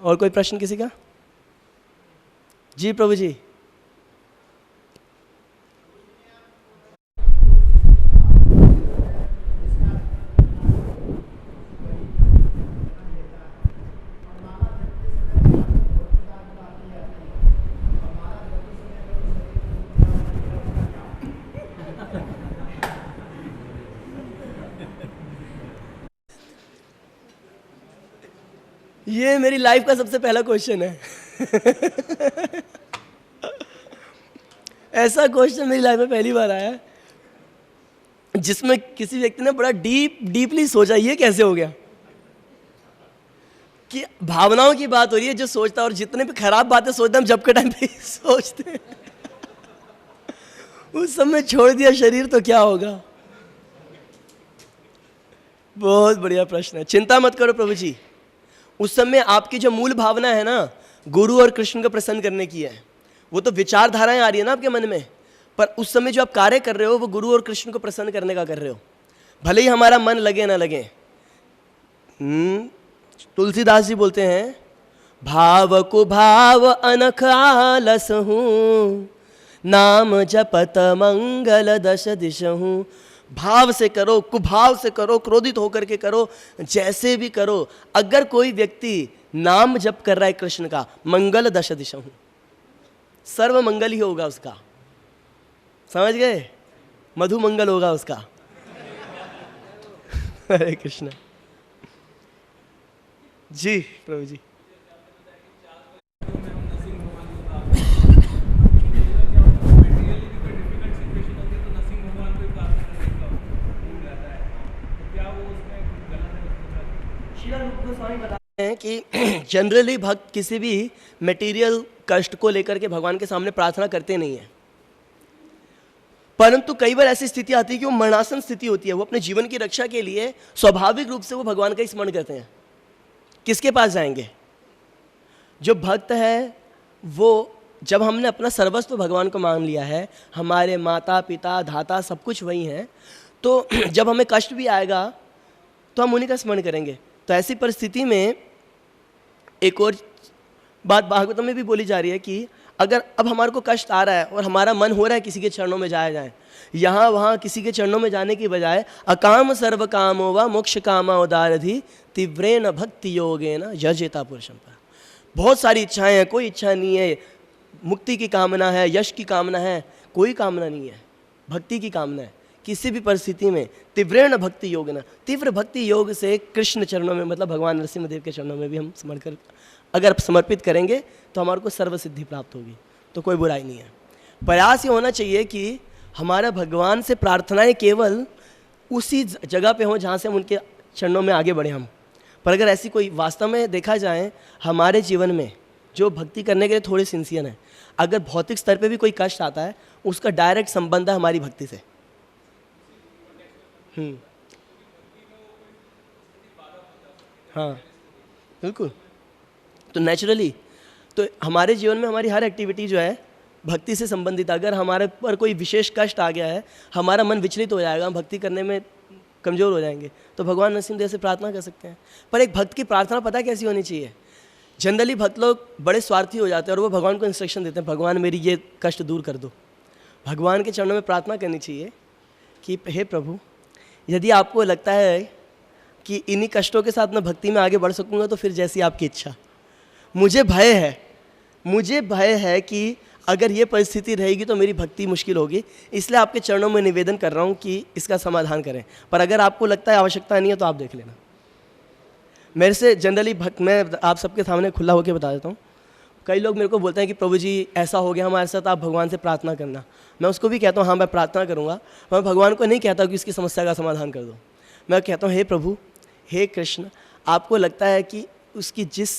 A: और कोई प्रश्न किसी का? जी प्रभु जी। ये मेरी लाइफ का सबसे पहला क्वेश्चन है। ऐसा क्वेश्चन मेरी लाइफ में पहली बार आया है जिसमें किसी व्यक्ति ने बड़ा डीपली सोचा ये कैसे हो गया, कि भावनाओं की बात हो रही है, जो सोचता है और जितने भी खराब बातें सोचते हम जब के टाइम पे सोचते हैं उस समय छोड़ दिया शरीर तो क्या होगा। बहुत बढ़िया प्रश्न है, चिंता मत करो प्रभु जी। उस समय आपकी जो मूल भावना है ना गुरु और कृष्ण को प्रसन्न करने की है, वो तो विचारधाराएं आ रही है ना आपके मन में, पर उस समय जो आप कार्य कर रहे हो वो गुरु और कृष्ण को प्रसन्न करने का कर रहे हो, भले ही हमारा मन लगे ना लगे। तुलसीदास जी बोलते हैं, भाव को भाव अनख आलस हूँ, नाम जपत मंगल दश दिश हूँ। भाव से करो, कुभाव से करो, क्रोधित होकर के करो, जैसे भी करो, अगर कोई व्यक्ति नाम जप कर रहा है कृष्ण का, मंगल दश दिशा हूं, सर्व मंगल ही होगा उसका, समझ गए, मधु मंगल होगा उसका। हरे कृष्ण। जी प्रभु जी। हैं कि जनरली भक्त किसी भी मटेरियल कष्ट को लेकर के भगवान के सामने प्रार्थना करते नहीं हैं, परंतु कई बार ऐसी स्थिति आती है कि वो मरणासन स्थिति होती है, वो अपने जीवन की रक्षा के लिए स्वाभाविक रूप से वो भगवान का ही स्मरण करते हैं। किसके पास जाएंगे? जो भक्त है वो, जब हमने अपना सर्वस्व भगवान को मान लिया है, हमारे माता पिता धाता सब कुछ वही हैं, तो जब हमें कष्ट भी आएगा तो हम उन्हीं का स्मरण करेंगे। तो ऐसी परिस्थिति में एक और बात भागवतम में भी बोली जा रही है कि अगर अब हमारे को कष्ट आ रहा है और हमारा मन हो रहा है किसी के चरणों में जाया जाए, यहाँ वहाँ किसी के चरणों में जाने की बजाय अकाम सर्व कामो व मोक्ष कामा उदारधि तीव्रेन भक्ति योगेन यजेता पुरुषम पर। बहुत सारी इच्छाएं हैं, कोई इच्छा नहीं है, मुक्ति की कामना है, यश की कामना है, कोई कामना नहीं है, भक्ति की कामना है। किसी भी परिस्थिति में तीव्रेण भक्ति योग ना, तीव्र भक्ति योग से कृष्ण चरणों में, मतलब भगवान नरसिंहदेव के चरणों में भी हम समर्पण कर, अगर समर्पित करेंगे तो हमारे को सर्व सिद्धि प्राप्त होगी, तो कोई बुराई नहीं है। प्रयास ये होना चाहिए कि हमारा भगवान से प्रार्थनाएं केवल उसी जगह पे हों जहाँ से हम उनके चरणों में आगे बढ़े हम। पर अगर ऐसी कोई वास्तव में देखा जाए हमारे जीवन में जो भक्ति करने के लिए थोड़े सिंसियर हैं, अगर भौतिक स्तर पे भी कोई कष्ट आता है उसका डायरेक्ट संबंध है हमारी भक्ति से। हाँ बिल्कुल। तो नेचुरली तो हमारे जीवन में हमारी हर एक्टिविटी जो है भक्ति से संबंधित। अगर हमारे पर कोई विशेष कष्ट आ गया है, हमारा मन विचलित हो जाएगा, हम भक्ति करने में कमज़ोर हो जाएंगे, तो भगवान नरसिंहदेव से प्रार्थना कर सकते हैं। पर एक भक्त की प्रार्थना पता कैसी होनी चाहिए? जनरली भक्त लोग बड़े स्वार्थी हो जाते हैं और वो भगवान को इंस्ट्रक्शन देते हैं, भगवान मेरी ये कष्ट दूर कर दो। भगवान के चरणों में प्रार्थना करनी चाहिए कि हे प्रभु, यदि आपको लगता है कि इन्हीं कष्टों के साथ मैं भक्ति में आगे बढ़ सकूंगा तो फिर जैसी आपकी इच्छा। मुझे भय है कि अगर ये परिस्थिति रहेगी तो मेरी भक्ति मुश्किल होगी, इसलिए आपके चरणों में निवेदन कर रहा हूँ कि इसका समाधान करें। पर अगर आपको लगता है आवश्यकता नहीं है तो आप देख लेना। मेरे से जनरली मैं आप सबके सामने खुला होकर बता देता हूँ, कई लोग मेरे को बोलते हैं कि प्रभु जी ऐसा हो गया हमारे साथ, आप भगवान से प्रार्थना करना। मैं उसको भी कहता हूँ हाँ मैं प्रार्थना करूँगा, मैं भगवान को नहीं कहता कि उसकी समस्या का समाधान कर दो। मैं कहता हूँ हे प्रभु, हे कृष्ण, आपको लगता है कि उसकी जिस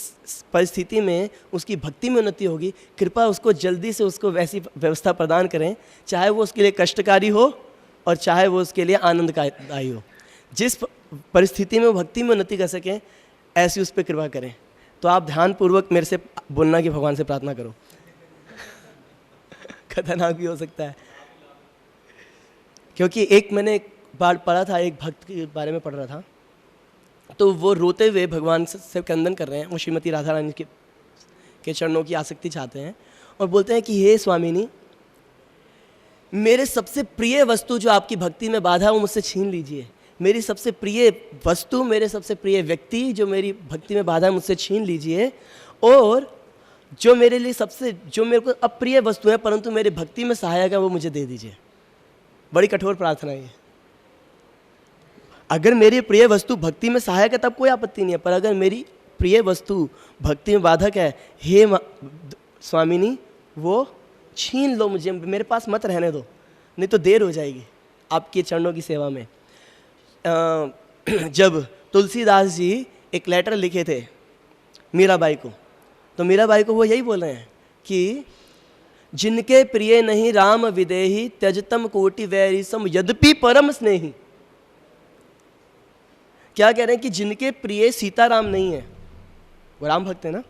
A: परिस्थिति में उसकी भक्ति में उन्नति होगी, कृपा उसको जल्दी से उसको वैसी व्यवस्था प्रदान करें, चाहे वो उसके लिए कष्टकारी हो और चाहे वो उसके लिए आनंददायी हो। जिस परिस्थिति में वो भक्ति में उन्नति कर सकें ऐसी उस पर कृपा करें। तो आप ध्यानपूर्वक मेरे से बोलना कि भगवान से प्रार्थना करो। खतरनाक भी हो सकता है, क्योंकि मैंने एक बार पढ़ा था, एक भक्त के बारे में पढ़ रहा था, तो वो रोते हुए भगवान से क्रंदन कर रहे हैं। वो श्रीमती राधा रानी के चरणों की आसक्ति चाहते हैं और बोलते हैं कि हे स्वामिनी, मेरे सबसे प्रिय वस्तु जो आपकी भक्ति में बाधा है वो मुझसे छीन लीजिए। मेरी सबसे प्रिय वस्तु, मेरे सबसे प्रिय व्यक्ति जो मेरी भक्ति में बाधा है मुझसे छीन लीजिए, और जो मेरे लिए जो मेरे को अप्रिय वस्तु है परंतु मेरी भक्ति में सहायक है वो मुझे दे दीजिए। बड़ी कठोर प्रार्थना है ये। अगर मेरी प्रिय वस्तु भक्ति में सहायक है तब कोई आपत्ति नहीं है, पर अगर मेरी प्रिय वस्तु भक्ति में बाधक है, हे स्वामिनी वो छीन लो मुझे, मेरे पास मत रहने दो, नहीं तो देर हो जाएगी आपके चरणों की सेवा में। जब तुलसीदास जी एक लेटर लिखे थे मीराबाई को, तो मीराबाई को वो यही बोल रहे हैं कि जिनके प्रिय नहीं राम विदेही, त्यजतम कोटि वैरिसम यद्यपि परम स्नेही। क्या कह रहे हैं कि जिनके प्रिय सीताराम नहीं है, वो राम भक्त है ना,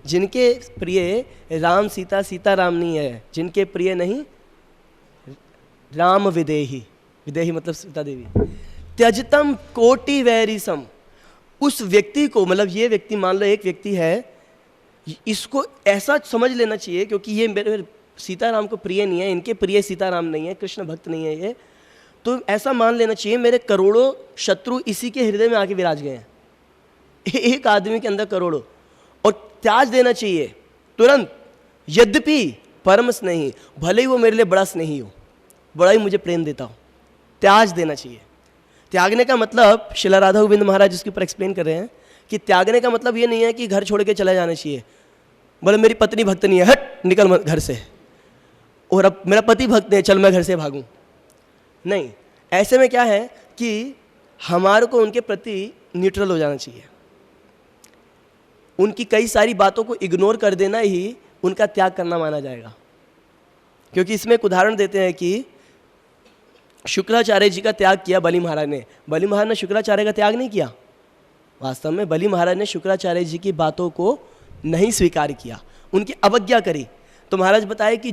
A: जिनके प्रिय राम सीताराम नहीं है, जिनके प्रिय नहीं राम विदेही, विदेही मतलब सीता देवी, त्यजतम कोटि वैरिसम, उस व्यक्ति को, मतलब ये व्यक्ति, मान लो एक व्यक्ति है, इसको ऐसा समझ लेना चाहिए क्योंकि ये मेरे सीताराम को प्रिय नहीं है, इनके प्रिय सीताराम नहीं है, कृष्ण भक्त नहीं है ये, तो ऐसा मान लेना चाहिए मेरे करोड़ों शत्रु इसी के हृदय में आके विराज गए हैं, एक आदमी के अंदर करोड़ों, और त्याज देना चाहिए तुरंत, यद्यपि परम स्नेही, भले ही वो मेरे लिए बड़ा स्नेही हो, बड़ा ही मुझे प्रेम देता हो, त्याज देना चाहिए। त्यागने का मतलब शिला राधा गोविंद महाराज इसके ऊपर एक्सप्लेन कर रहे हैं कि त्यागने का मतलब ये नहीं है कि घर छोड़ के चला जाना चाहिए। बोले मेरी पत्नी भक्त नहीं है, हट निकल घर से, और अब मेरा पति भक्त है, चल मैं घर से भागूं। नहीं, ऐसे में क्या है कि हमारे को उनके प्रति न्यूट्रल हो जाना चाहिए। उनकी कई सारी बातों को इग्नोर कर देना ही उनका त्याग करना माना जाएगा। क्योंकि इसमें एक उदाहरण देते हैं कि शुक्राचार्य जी का त्याग किया बलि महाराज ने। बलि महाराज ने शुक्राचार्य का त्याग नहीं किया, वास्तव में बलि महाराज ने शुक्राचार्य जी की बातों को नहीं स्वीकार किया, उनकी अवज्ञा करी। तो महाराज बताए कि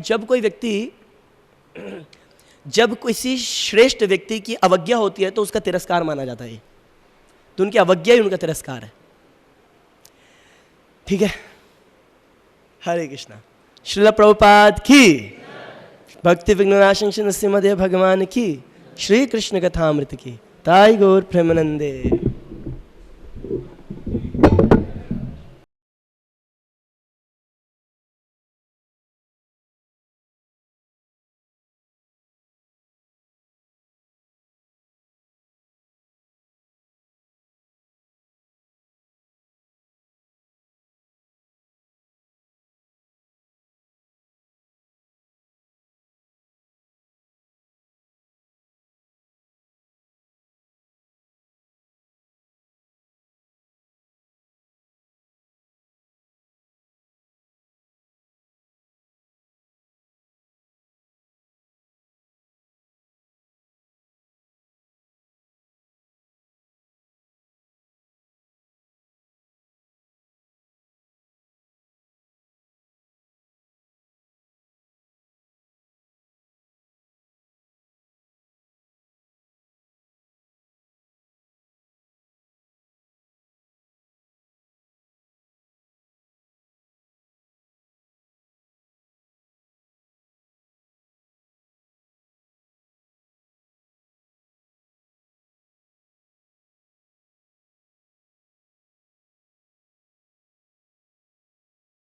A: जब किसी श्रेष्ठ व्यक्ति की अवज्ञा होती है तो उसका तिरस्कार माना जाता है, तो उनकी अवज्ञा ही उनका तिरस्कार है। ठीक है, हरे कृष्णा। श्रील प्रभुपाद की, भक्ति विघ्ननाशं श्री नरसिम्हदेव भगवान की, श्री कृष्ण कथामृत की, ताई गौर प्रेमानंदे।